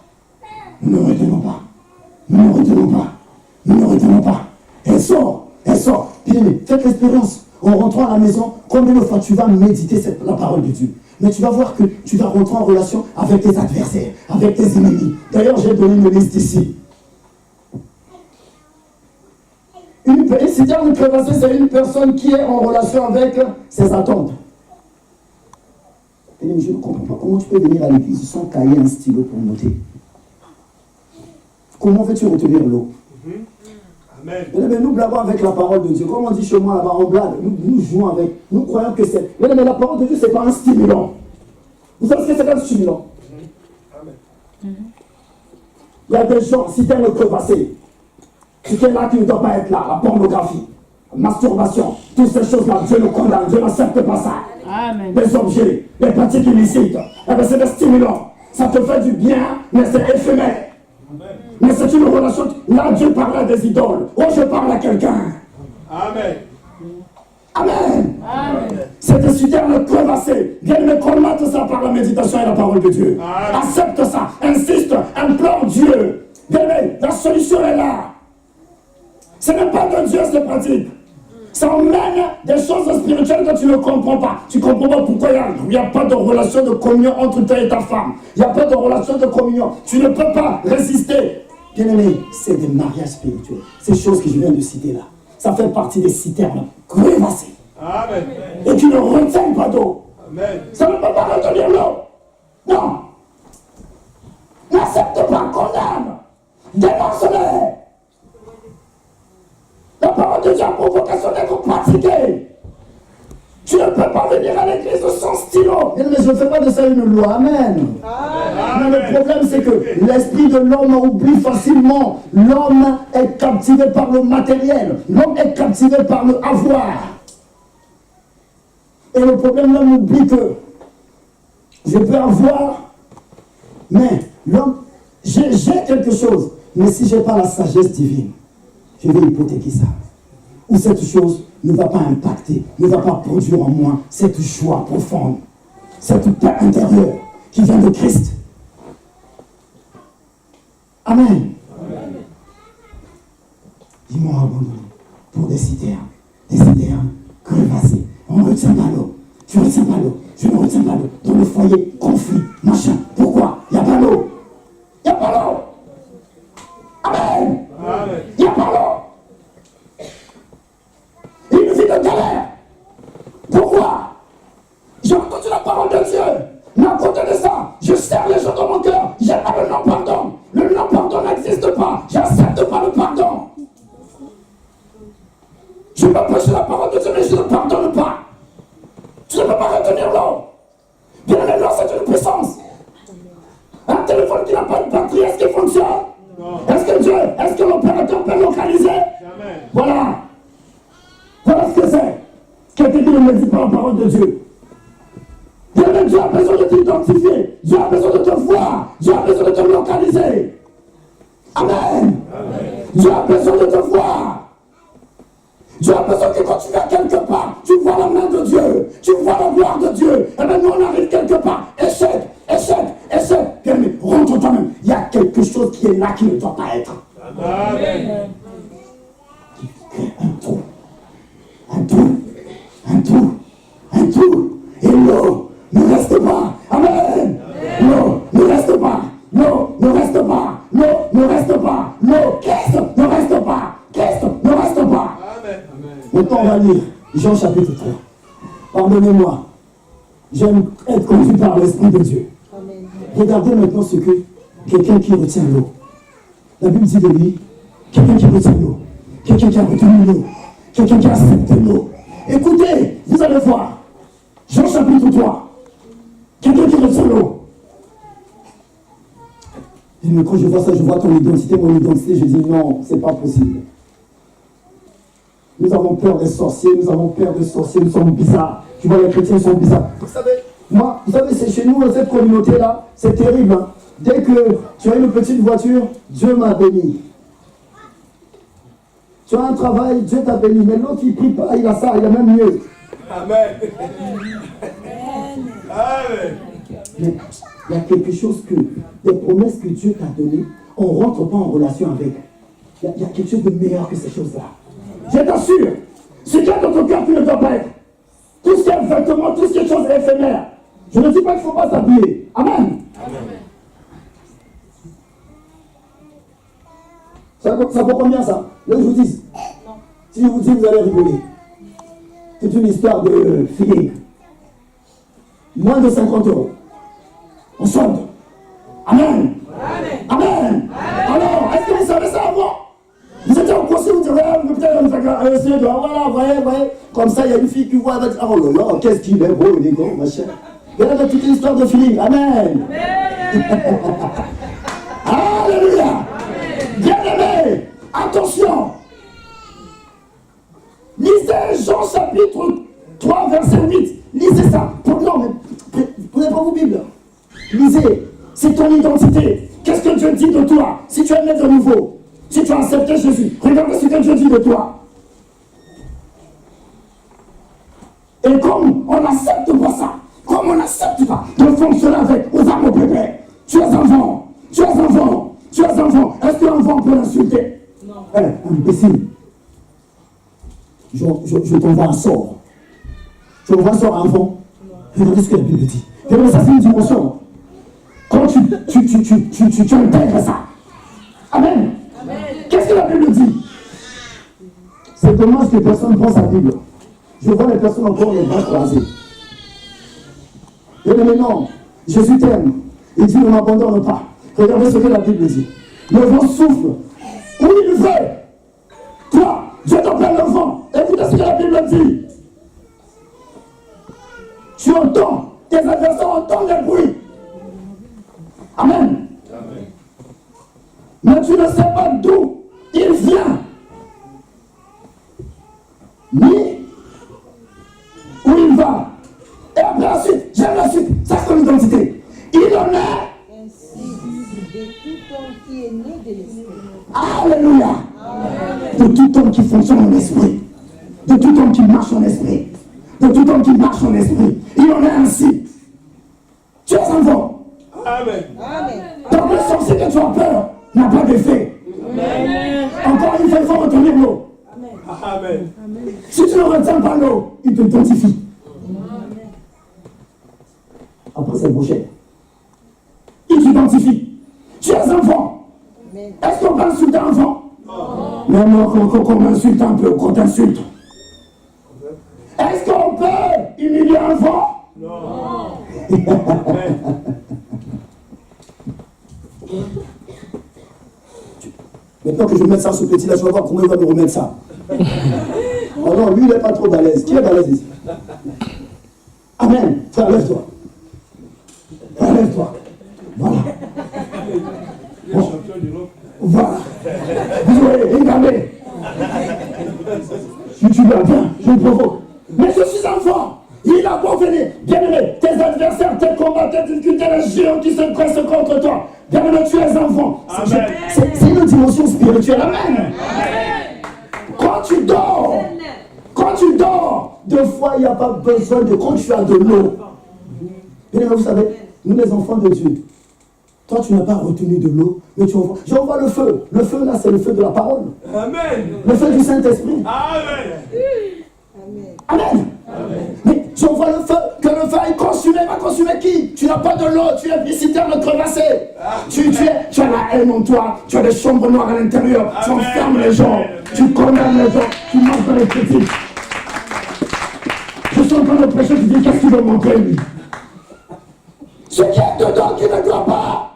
Nous ne retenons pas. Nous ne retenons pas. Nous ne retenons pas. Elle sort. Elle sort. Bien aimé, faites l'expérience. En rentrant à la maison, combien de fois tu vas méditer la parole de Dieu? Mais tu vas voir que tu vas rentrer en relation avec tes adversaires, avec tes ennemis. D'ailleurs, j'ai donné une liste ici. Une citerne crevassée, c'est une personne qui est en relation avec ses attentes. Je ne comprends pas comment tu peux venir à l'église sans cahier un stylo pour noter. Comment veux-tu retenir l'eau? Amen. Mais nous blaguons avec la parole de Dieu. Comme on dit chez moi là-bas, on blague. Nous jouons avec. Nous croyons que c'est. Mais la parole de Dieu, ce n'est pas un stimulant. Vous savez ce que c'est qu'un stimulant? Amen. Il y a des gens, citernes crevassées. Ce qui est là qui ne doit pas être là, la pornographie, la masturbation, toutes ces choses-là, Dieu le condamne, Dieu n'accepte pas ça. Amen. Les objets, les pratiques illicites, eh bien c'est des stimulants. Ça te fait du bien, mais c'est éphémère. Amen. Mais c'est une relation. Là, Dieu parle à des idoles. Oh, je parle à quelqu'un. Amen. Amen. Amen. C'est des citernes crevassées. Viens me combattre ça par la méditation et la parole de Dieu. Amen. Accepte ça, insiste, implore Dieu. Viens, la solution est là. Ce n'est pas de Dieu, c'est pratique. Ça emmène des choses spirituelles que tu ne comprends pas. Tu ne comprends pas pourquoi il n'y a pas de relation de communion entre toi et ta femme. Il n'y a pas de relation de communion. Tu ne peux pas résister. Bien aimé, c'est des mariages spirituels. Ces choses que je viens de citer là, ça fait partie des citernes crevassées. Amen. Et qui ne retiennent pas d'eau. Amen. Ça ne peut pas retenir l'eau. Non. N'accepte pas, condamne. Dénonce-les. La parole de Dieu a pour vocation d'être pratiquée. Tu Tu ne peux pas venir à l'église sans stylo. Mais je ne fais pas de ça une loi. Amen. Mais le problème, c'est que l'esprit de l'homme oublie facilement. L'homme est captivé par le matériel. L'homme est captivé par le avoir. Et le problème, l'homme oublie que je peux avoir, mais l'homme, j'ai quelque chose. Mais si je n'ai pas la sagesse divine, je vais hypothéquer ça. Ou cette chose ne va pas impacter, ne va pas produire en moi cette joie profonde, cette paix intérieure qui vient de Christ. Amen. Ils m'ont abandonné pour des citernes crevassées. On ne retient pas l'eau. Tu ne retiens pas l'eau. Je ne retiens pas l'eau. Dans le foyer, conflit, machin. Pourquoi? Il n'y a pas l'eau. Il n'y a pas l'eau. Amen. Il n'y a pas l'eau. Une vie de galère. Pourquoi? J'ai entendu la parole de Dieu. Mais à côté de ça, je serre les gens dans mon cœur. J'ai pas le non-pardon. Le non-pardon n'existe pas. J'accepte pas le pardon. Je peux prêcher la parole de Dieu, mais je ne pardonne pas. Je ne peux pas retenir l'eau. Bien aimé, l'eau, c'est une puissance. Un téléphone qui n'a pas de batterie, est-ce qu'il fonctionne? Est-ce que l'opérateur peut localiser? Jamais. Voilà. Voilà ce que c'est. Quelqu'un qui ne me dit pas la parole de Dieu. Bien aimé, Dieu a besoin de t'identifier. Dieu a besoin de te voir. Dieu a besoin de te localiser. Amen. Dieu a besoin de te voir. Dieu a besoin que quand tu vas quelque part, tu vois la main de Dieu, tu vois la gloire de Dieu. Et maintenant on arrive quelque part, échec. Bien, mais rentre toi-même. Il y a quelque chose qui est là qui ne doit pas être. Amen. Qui crée un trou. Et l'eau ne reste pas. Amen. L'eau ne reste pas. L'eau ne reste pas. L'eau ne reste pas. L'eau, Christ ne reste pas. Christ ne reste pas. Maintenant, on va lire Jean chapitre 3. Pardonnez-moi, j'aime être conduit par l'Esprit de Dieu. Amen. Regardez maintenant ce que quelqu'un qui retient l'eau. La Bible dit de lui, quelqu'un qui retient l'eau, quelqu'un qui a retenu l'eau, quelqu'un qui a accepté l'eau. Écoutez, vous allez voir, Jean chapitre 3, quelqu'un qui retient l'eau. Et quand je vois ça, je vois ton identité, mon identité, je dis non, c'est pas possible. Nous avons peur des sorciers, nous sommes bizarres. Tu vois, les chrétiens sont bizarres. Vous savez, c'est chez nous, dans cette communauté-là, c'est terrible. Hein? Dès que tu as une petite voiture, Dieu m'a béni. Tu as un travail, Dieu t'a béni. Mais l'autre, il ne prie pas, il a ça, il a même mieux. Amen. Amen. Mais il y a quelque chose que, des promesses que Dieu t'a données, on ne rentre pas en relation avec. Il y a quelque chose de meilleur que ces choses-là. Je t'assure, ce qu'il y a dans ton cœur, tu ne dois pas être. Tout ce qui est vêtements, tout ce qui est choses éphémères. Je ne dis pas qu'il ne faut pas s'habiller. Amen. Ça vaut combien ça? Là, je vous dis. Si je vous dis, vous allez rigoler. C'est une histoire de feeling. Moins de 50 €. On solde. Amen. Amen. Alors, est-ce que vous savez ça avant? Vous étiez au conseil, vous direz, peut-être, voilà, voyez. Comme ça, il y a une fille qui voit avec, oh là là, qu'est-ce qu'il est beau, il est beau, machin. Il y a toute une histoire de feeling. Amen. Alléluia. Bien-aimé, attention. Lisez Jean chapitre 3, verset 8. Lisez ça. Non, mais prenez pas vos Bibles. Lisez. C'est ton identité. Qu'est-ce que Dieu dit de toi? Si tu es né de nouveau, si tu as accepté Jésus, regardez ce que Dieu dit de toi. Et comme on n'accepte pas ça, comme on n'accepte pas de fonctionner avec aux armes au bébé, tu es enfant. Est-ce qu'un enfant peut l'insulter? Non. Imbécile. Je t'envoie un sort. Tu envoies un sort à un enfant. Regardez ce que la Bible dit. Regardez, ça c'est une dimension. Quand tu intègres ça. Amen. Qu'est-ce que la Bible dit? C'est dommage que personne pense à la Bible. Je vois les personnes encore les bras croisés. Et maintenant, Jésus t'aime. Il dit ne m'abandonne pas. Regardez ce que la Bible dit. Le vent souffle où il veut. Toi, Dieu t'appelle le vent. Écoutez ce que la Bible dit. entends, tes adversaires entendent le bruit. Amen. Mais tu ne sais pas d'où il vient, ni où il va. Et après la suite, j'aime la suite, ça c'est ton identité. Il en est
ainsi de tout homme qui est né de l'esprit.
Alléluia. De tout homme qui fonctionne en esprit. De tout homme qui marche en esprit. De tout homme qui marche en esprit. Il en est ainsi. Tu es enfant.
Amen.
Amen.
Donc le sorcier que tu as peur n'a pas d'effet. Encore une fois, il faut retenir l'eau.
Amen.
Si tu ne retiens pas l'eau, il te identifie. Après c'est bouché. Il t'identifie. Tu es enfant. Est-ce qu'on peut insulter un enfant? Non. Même qu'on m'insulte un peu, qu'on t'insulte. Est-ce qu'on peut humilier un enfant? Non. Maintenant que je mets ça ce petit là, je vais voir comment il va me remettre ça. Oh non, lui il n'est pas trop balèze. Qui est balèze ici? Amen. Frère, lève-toi. Frère, lève-toi. Voilà. Bon. Voilà. Vous voyez, regardez. Tu vas bien, je me provoque. Mais je suis enfant. Il a beau venir. Bien-aimé, tes adversaires, tes combats, tes difficultés, les géants qui se pressent contre toi. Bien-aimé, tu es enfant. C'est une dimension spirituelle. Amen. Quand tu dors, deux fois, il n'y a pas besoin de... Quand tu as de l'eau. Bien-aimé, vous savez, nous les enfants de Dieu, toi, tu n'as pas retenu de l'eau, mais tu envoies. J'envoie le feu. Le feu, là, c'est le feu de la parole.
Amen.
Le feu du Saint-Esprit.
Amen.
Amen. Mais j'envoie le feu, que le feu est consumé. Va consumer qui? Tu n'as pas de l'eau, tu es une citerne crevassée. Tu as la haine en toi, tu as des chambres noires à l'intérieur, tu enfermes les gens, tu condamnes les gens, tu manges dans les critiques. Je suis en train de prêcher, tu dis qu'est-ce qu'il veut montrer lui? Ce qui est dedans qui ne doit pas.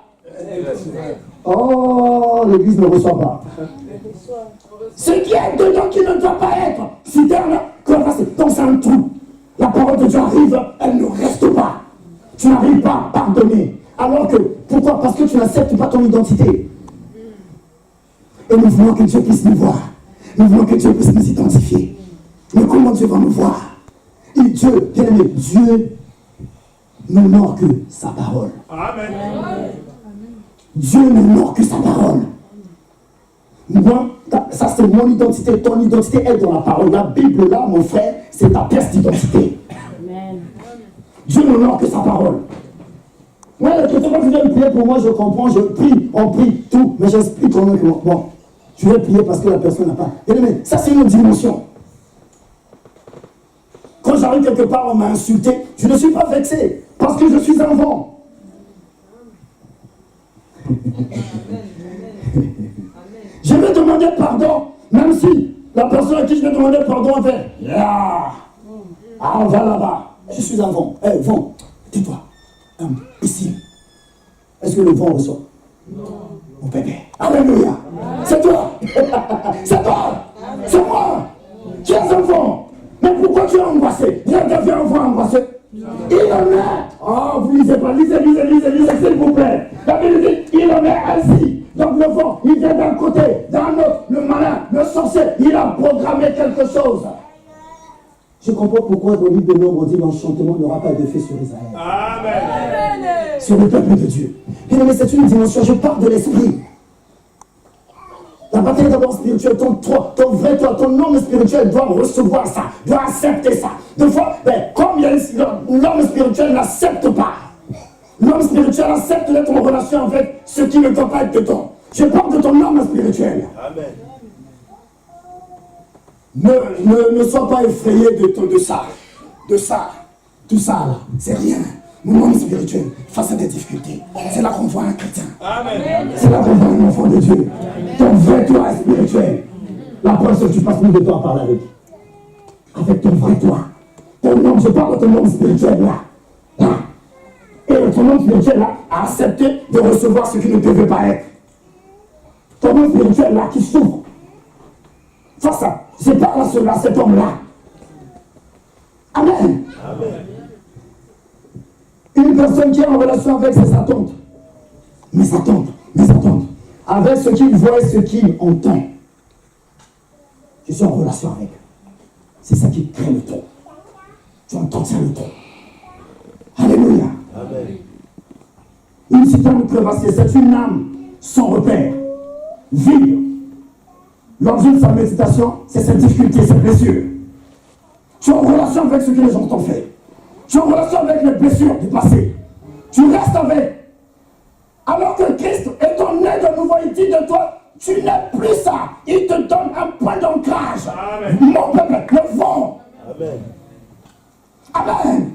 Oh, l'église ne reçoit pas. Ce qui est dedans qui ne doit pas être. Citerne, donc c'est un trou. La parole de Dieu arrive, elle ne reste pas. Tu n'arrives pas à pardonner. Alors que, pourquoi? Parce que tu n'acceptes pas ton identité. Et nous voulons que Dieu puisse nous voir. Nous voulons que Dieu puisse nous identifier. Mais comment Dieu va nous voir? Et Dieu, bien aimé, Dieu n'honore que sa parole.
Amen.
Dieu n'honore que sa parole. Moi, ça c'est mon identité, ton identité est dans la parole. La Bible là, mon frère, c'est ta pièce d'identité.
Amen.
Dieu n'honore que sa parole. Moi, les chrétiens, quand ils viennent prier pour moi, je comprends, je prie, on prie, tout, mais j'explique quand même que bon, je vais prier parce que la personne n'a pas. Mais ça c'est une autre dimension. Quand j'arrive quelque part, on m'a insulté, je ne suis pas vexé, parce que je suis enfant. Je vais demander pardon, même si la personne à qui je vais demander pardon fait ah, on va là-bas. Je suis un vent. Eh, vent, tais-toi. Ici. Est-ce que le vent reçoit? Non. Mon bébé. Alléluia. C'est toi. C'est toi. C'est moi. Tu es un vent. Mais pourquoi tu es angoissé? Viens devenir un vent angoissé. Il en est. Oh, vous lisez pas. Lisez, s'il vous plaît. La Bible dit, il en est ainsi. Donc le vent, il vient d'un côté, d'un autre. Le malin, le sorcier, il a programmé quelque chose. Je comprends pourquoi dans le livre de Nombre, on dit l'enchantement n'aura pas d'effet sur Israël.
Amen.
Sur le peuple de Dieu. Mais c'est une dimension, je parle de l'esprit. La bataille d'abord spirituelle, ton vrai toi, ton homme spirituel doit recevoir ça, doit accepter ça. Des fois, comme l'homme spirituel n'accepte pas, l'homme spirituel accepte d'être en relation avec ce qui ne doit pas être dedans. Je parle de ton homme spirituel.
Amen.
Ne sois pas effrayé de ça. Tout ça là, c'est rien. Mon homme spirituel, face à des difficultés, c'est là qu'on voit un chrétien.
Amen.
C'est là qu'on voit un enfant de Dieu. Ton vrai toi spirituel. La preuve, c'est que tu passes plus de temps à parler avec. Avec ton vrai toi. Ton homme, je parle de ton homme spirituel là. Et ton homme spirituel là a accepté de recevoir ce qui ne devait pas être. Ton homme spirituel là qui souffre. Face à, c'est pas là cet homme là. Amen.
Amen.
Une personne qui est en relation avec ses attentes. Mes attentes. Avec ce qu'il voit et ce qu'il entend. Je suis en relation avec. C'est ça qui crée le ton. Tu entends ça le ton. Alléluia. Amen. Une citerne crevassée, c'est une âme sans repère, vide. L'objet de sa méditation, c'est ses difficultés, ses blessures. Tu es en relation avec ce que les gens t'ont fait. Tu es en relation avec les blessures du passé. Tu restes avec. Alors que Christ étant né de nouveau, il dit de toi, tu n'es plus ça. Il te donne un point d'ancrage. Mon peuple, le vent. Amen. Amen.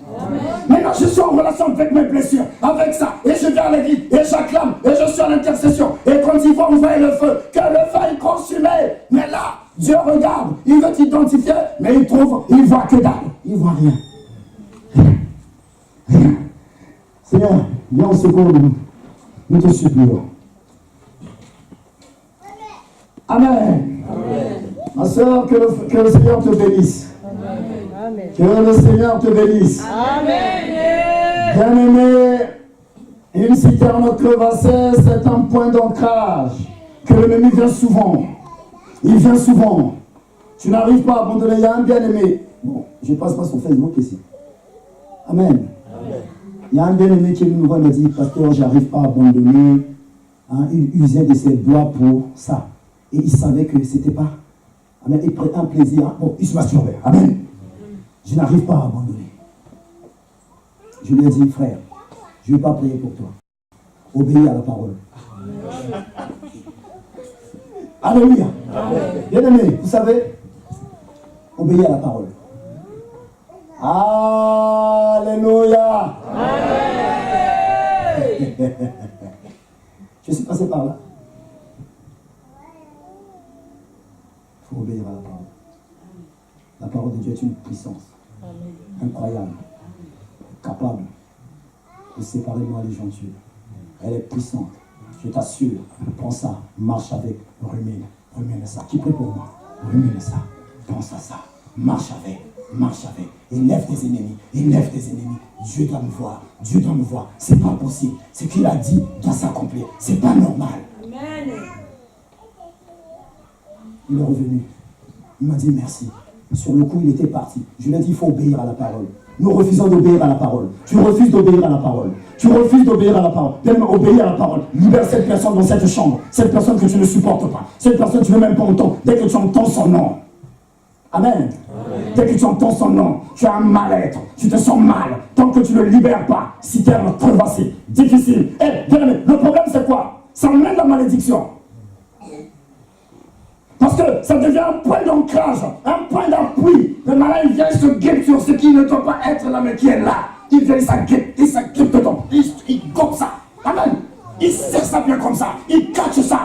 Maintenant, je suis en relation avec mes blessures, avec ça. Et je viens à l'église, et j'acclame, et je suis en intercession. Et quand il va ouvrir le feu, que le feu est consumé. Mais là, Dieu regarde, il veut t'identifier, mais il trouve, il voit que dalle. Il voit rien. Rien. Seigneur, viens au secours de nous. Nous te supplions. Amen. Amen. Ma soeur, que le Seigneur te bénisse. Amen. Que le Seigneur te bénisse. Amen. Bien-aimé, une citerne crevassée, c'est un point d'ancrage. Que l'ennemi vient souvent. Il vient souvent. Tu n'arrives pas à abandonner. Il y a un bien-aimé. Bon, je passe pas sur Facebook ici. Amen. Il y a un bien-aimé qui nous voit me dit, pasteur, j'arrive pas à abandonner. Hein, il usait de ses doigts pour ça. Et il savait que c'était pas. Amen. Il prenait un plaisir. Bon, il se masturbait. Amen. Je n'arrive pas à abandonner. Je lui ai dit, frère, je ne vais pas prier pour toi. Obéis à la parole. Alléluia. Bien-aimé, vous savez, obéis à la parole. Alléluia. Je suis passé par là. Il faut obéir à la parole. La parole de Dieu est une puissance incroyable, capable de séparer moi les gens Dieu. Elle est puissante. Je t'assure, prends ça, marche avec, remets ça. Qui prie pour moi? Remets ça, pense à ça, marche avec. Élève tes ennemis. Dieu doit me voir. C'est pas possible. Ce qu'il a dit doit s'accomplir. C'est pas normal. Amen. Il est revenu. Il m'a dit merci. Sur le coup, il était parti. Je lui ai dit, il faut obéir à la parole. Nous refusons d'obéir à la parole. Tu refuses d'obéir à la parole. Obéir à la parole. Libère cette personne dans cette chambre. Cette personne que tu ne supportes pas. Cette personne que tu ne veux même pas entendre. Dès que tu entends son nom. Amen. Dès que tu entends son nom, tu as un mal-être. Tu te sens mal. Tant que tu ne le libères pas. Citerne crevassée. Difficile. Bien aimé, le problème c'est quoi? Ça emmène la malédiction. Parce que ça devient un point d'ancrage, un point d'appui. Le malin, il vient se guette sur ce qui ne doit pas être là, mais qui est là. Il vient, il s'agrippe dedans. Il gobe ça. Amen. Il serre ça bien comme ça. Il catche ça.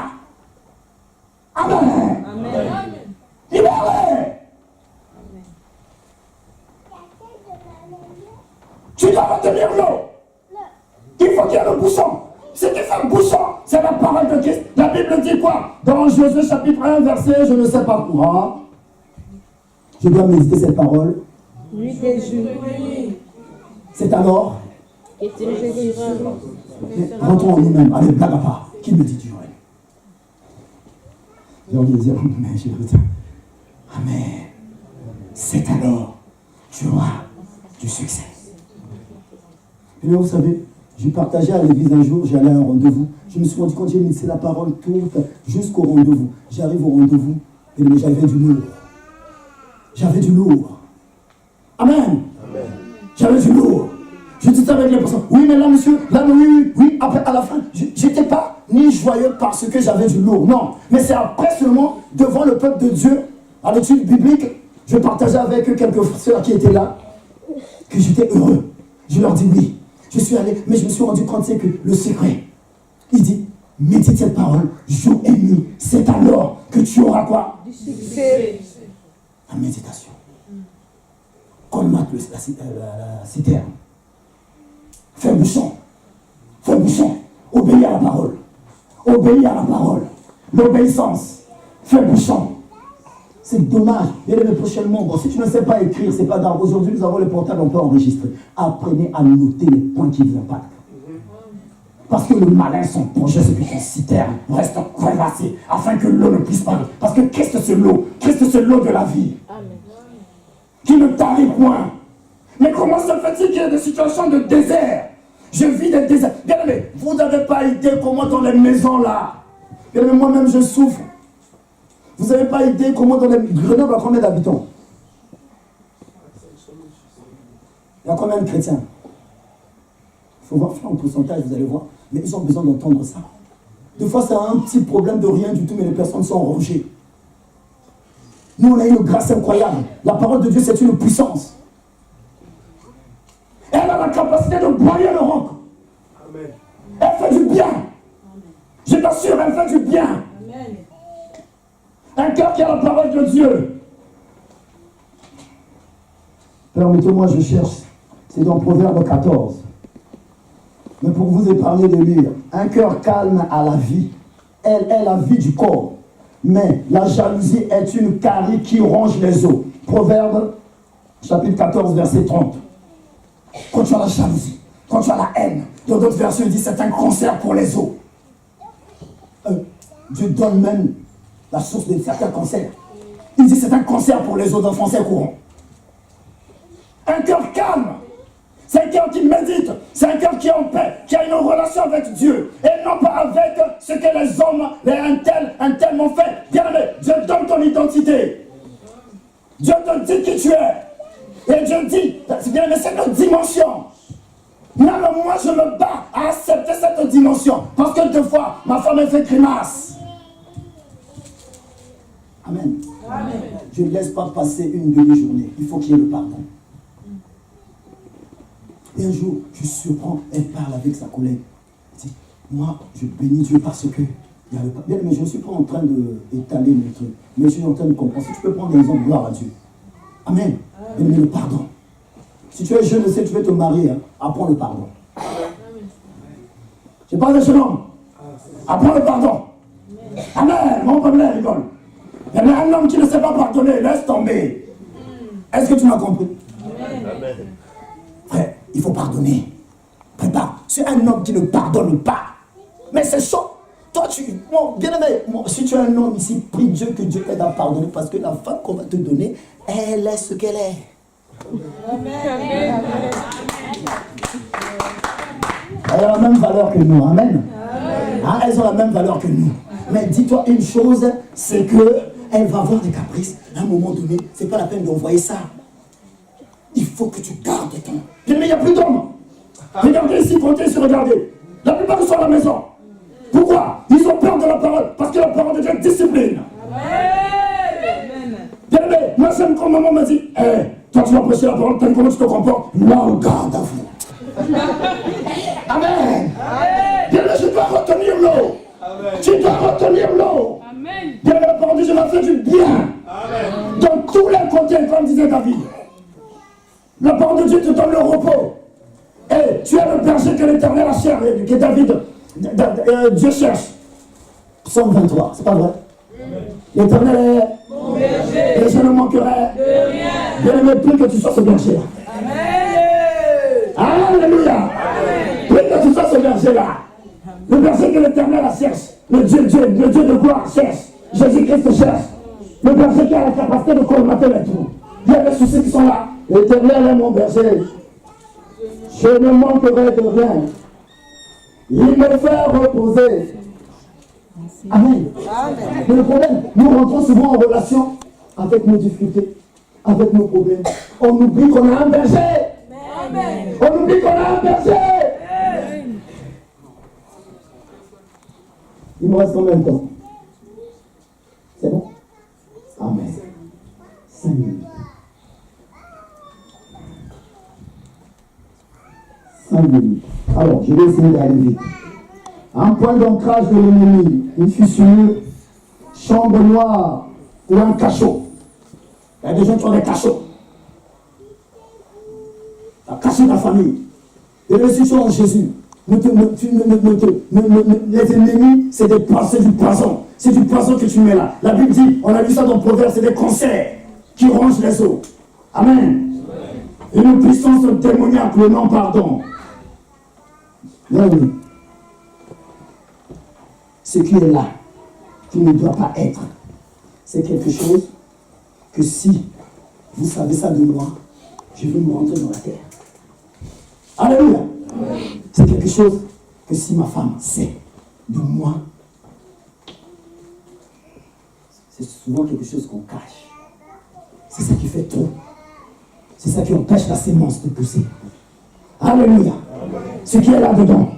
Amen. Libéré. Tu dois retenir l'eau. Il faut qu'il y ait le bouchon. Ce qui fait le bouchon, c'est la parole de Christ. La Bible dit quoi? Dans Josué chapitre 1, verset, je ne sais pas quoi. Je dois méditer cette parole.
Nuit et jour.
C'est alors. Rentrons en nous-mêmes. Allez, blague à part. Qui me dit du vrai? J'ai envie de dire, mais je veux dire. Amen. C'est alors. Tu auras du succès. Et là, vous savez, j'ai partagé à l'église un jour, j'allais à un rendez-vous. Je me suis rendu compte, j'ai mis la parole toute jusqu'au rendez-vous. J'arrive au rendez-vous et j'avais du lourd. Amen. J'avais du lourd. Je disais avec les personnes, oui, mais là, monsieur, là, oui. Après, à la fin, j'étais pas ni joyeux parce que j'avais du lourd. Non. Mais c'est après seulement, devant le peuple de Dieu, à l'étude biblique, je partageais avec quelques sœurs qui étaient là, que j'étais heureux. Je leur dis oui. Je suis allé, mais je me suis rendu compte, c'est que le secret, il dit, médite cette parole, jour et nuit. C'est alors que tu auras quoi? Du succès. La méditation. Colmate la citerne. Fais bouchon. Obéis à la parole. L'obéissance. Fais bouchon. C'est dommage. Bien aimé, prochainement, bon, si tu ne sais pas écrire, c'est pas grave. Aujourd'hui, nous avons le portable, on peut enregistrer. Apprenez à noter les points qui vous impactent. Parce que le malin, son projet, c'est qu'une citerne reste crevassée afin que l'eau ne puisse pas. Parce que Christ, c'est l'eau. Christ, c'est l'eau de la vie. Amen. Qui ne tarit point. Mais comment se fait-il qu'il y ait des situations de désert? Je vis des déserts. Bien aimé, vous n'avez pas idée comment dans les maisons là. Bien aimé, moi-même, je souffre. Vous n'avez pas idée comment dans les... Grenoble a combien d'habitants? Il y a combien de chrétiens? Il faut voir faire un pourcentage, vous allez voir. Mais ils ont besoin d'entendre ça. Des fois, c'est un petit problème de rien du tout, mais les personnes sont rongées. Nous, on a une grâce incroyable. La parole de Dieu, c'est une puissance. Elle a la capacité de broyer le roc. Amen. Elle fait du bien. Amen. Je t'assure, elle fait du bien. Amen. Un cœur qui a la parole de Dieu. Permettez-moi, je cherche. C'est dans Proverbe 14. Mais pour vous épargner de lire, un cœur calme à la vie. Elle est la vie du corps. Mais la jalousie est une carie qui ronge les os. Proverbe, chapitre 14, verset 30. Quand tu as la jalousie, quand tu as la haine, dans d'autres versions, il dit c'est un cancer pour les os. Dieu donne même la source de certains cancers. Il dit c'est un cancer pour les os dans le français courant. Un cœur calme. C'est un cœur qui médite, c'est un cœur qui est en paix, qui a une relation avec Dieu, et non pas avec ce que les hommes, un tel m'ont fait. Bien aimé, Dieu donne ton identité. Dieu te dit qui tu es. Et Dieu dit, bien aimé, c'est notre dimension. Même moi, je me bats à accepter cette dimension, parce que deux fois, ma femme elle fait grimace. Amen. Amen. Je ne laisse pas passer une demi-journée, il faut qu'il y ait le pardon. Et un jour, je surprends, elle parle avec sa collègue. Elle dit, moi, je bénis Dieu parce que il y a le pardon. Bien, mais je ne suis pas en train d'étaler le truc. Mais je suis en train de comprendre. Si tu peux prendre des exemples, gloire à Dieu. Amen. Mais le pardon. Si tu es jeune, tu veux te marier, hein, apprends le pardon. Je parle de ce nom. Apprends le pardon. Amen. Mon problème rigole. Il y a un homme qui ne sait pas pardonner, laisse tomber. Est-ce que tu m'as compris? Amen. Frère, il faut pardonner. Prépare. C'est un homme qui ne pardonne pas. Mais c'est chaud. Toi, bien aimé, si tu es un homme ici, prie Dieu que Dieu t'aide à pardonner parce que la femme qu'on va te donner, elle est ce qu'elle est. Amen. Elle a la même valeur que nous. Amen. Hein, elles ont la même valeur que nous. Mais dis-toi une chose, c'est que elle va avoir des caprices. À un moment donné, c'est pas la peine d'envoyer ça. Il faut que tu gardes ton. Mais il n'y a plus d'hommes. Regardez ici, comptez sur regarder. La plupart sont à la maison. Pourquoi? Ils ont peur de la parole. Parce que la parole de Dieu discipline. Amen. Bien aimé, moi j'aime quand maman m'a dit, toi tu vas prêcher la parole, comment tu te comportes? Là, garde à vous. Amen. Bien aimé, je dois retenir l'eau. Tu dois retenir l'eau. Bien aimé, la parole de Dieu m'a fait du bien. Amen. Dans tous les côtés, comme disait David. La parole de Dieu te donne le repos. Et tu es le berger que l'Éternel a cherché, que David, Dieu cherche. Psaume 23, c'est pas vrai? L'Éternel est mon berger. Et je ne manquerai de rien. Bien aimé, plus que tu sois ce berger-là. Alléluia. Plus que tu sois ce berger-là. Le berger que l'Éternel la cherche. Le Dieu de gloire cherche. Jésus-Christ cherche. Le berger qui a la capacité de colmater les trous. Il y a des soucis qui sont là. L'Éternel est mon berger. Je ne manquerai de rien. Il me fait reposer. Amen. Mais le problème, nous rentrons souvent en relation avec nos difficultés, avec nos problèmes. On oublie qu'on a un berger. Amen. On oublie qu'on a un berger. Amen. Il me reste combien de temps? C'est bon? Amen. 5 minutes. 5 minutes. Alors, je vais essayer d'aller vite. Un point d'ancrage de l'ennemi, une fissure, chambre noire ou un cachot. Il y a des gens qui ont des cachots. Tu as caché ta famille. Et les situations en Jésus. les ennemis, c'est du poison. C'est du poison que tu mets là. La Bible dit, on a vu ça dans Proverbes, c'est des cancers qui rongent les os. Amen. Une puissance démoniaque, le non-pardon. Non. Ce qui est là, qui ne doit pas être, c'est quelque chose que si vous savez ça de moi, je vais me rentrer dans la terre. Alléluia. C'est quelque chose que si ma femme sait de moi, c'est souvent quelque chose qu'on cache. C'est ça qui fait trop. C'est ça qui empêche la sémence de pousser. Alléluia. Ce qui est là-dedans,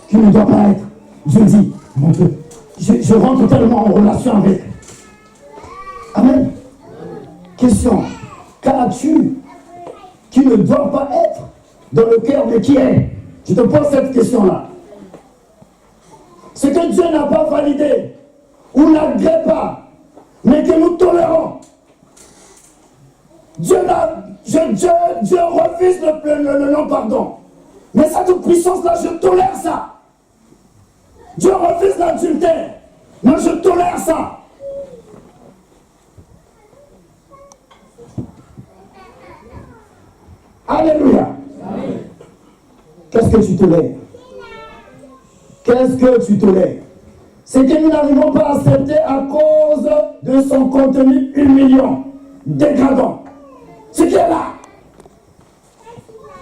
qui ne doit pas être. Dieu dit, mon Dieu, je rentre tellement en relation avec. Amen. Question. Qu'as-tu qui ne doit pas être dans le cœur de qui est? Je te pose cette question-là. Ce que Dieu n'a pas validé ou n'agrée pas, mais que nous tolérons. Dieu refuse le non-pardon. Mais cette puissance-là, je tolère ça. Dieu refuse l'adultère. Mais je tolère ça. Alléluia. Qu'est-ce que tu tolères? Qu'est-ce que tu tolères? C'est que nous n'arrivons pas à accepter à cause de son contenu humiliant, dégradant. Ce qui est là.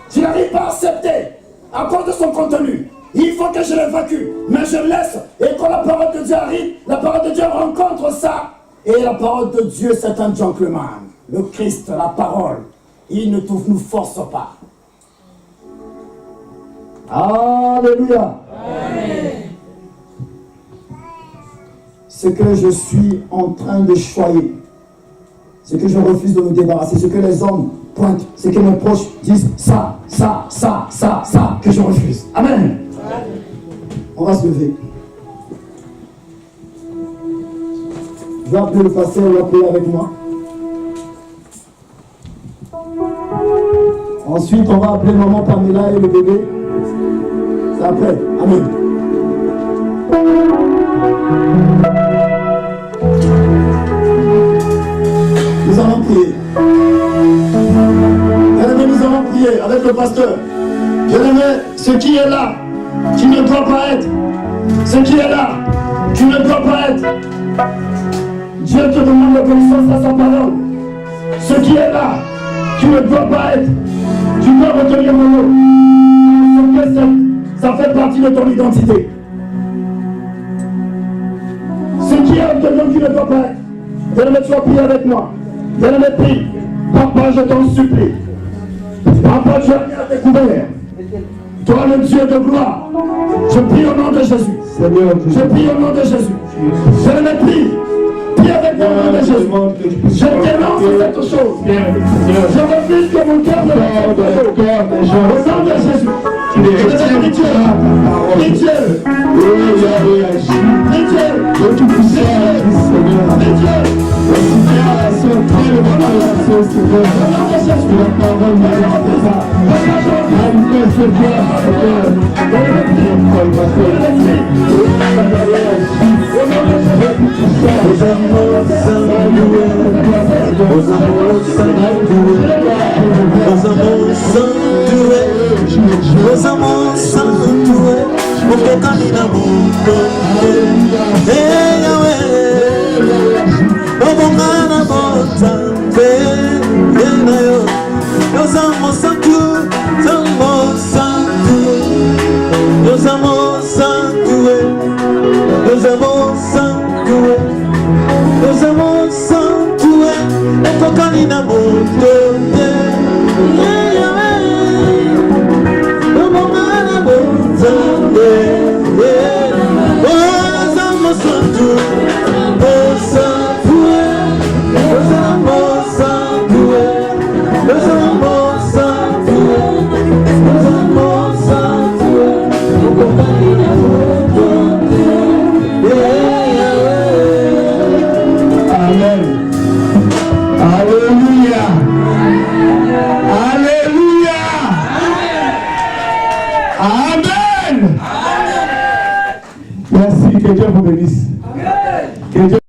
Tu n'arrives pas à accepter à cause de son contenu. Il faut que je l'évacue, mais je laisse. Et quand la parole de Dieu arrive, la parole de Dieu rencontre ça. Et la parole de Dieu, c'est un gentleman. Le Christ, la parole, il ne nous force pas. Alléluia. Amen. Ce que je suis en train de choyer, ce que je refuse de me débarrasser, ce que les hommes pointent, ce que mes proches disent, ça, que je refuse. Amen. Amen. On va se lever. Je vais appeler le pasteur, il va prier avec moi. Ensuite, on va appeler maman Pamela et le bébé. C'est après. Amen. Nous allons prier. Bien-aimés, nous allons prier avec le pasteur. Bien-aimés, ce qui est là, qui ne doit pas être. Ce qui est là, qui ne doit pas être. Dieu te demande l'obéissance à sa parole. Ce qui est là, qui ne doit pas être. Tu dois retenir mon nom. Ça fait partie de ton identité. Ce qui est de qui ne doit pas être. Bien-aimé, tu vas prier avec moi. Bien-aimé, prie. Papa, je t'en supplie. Papa, tu as mis à découvert. Toi, le Dieu de gloire. Je prie au nom de Jésus. Je prie au nom de Jésus. Bien-aimé, prie. Prie avec moi au nom de Jésus. Je dénonce cette chose. Je refuse que mon cœur ne soit pas au nom de Jésus. Je te prie Dieu. Prie Dieu. Prie
Os amores santo, o que caminha mundo.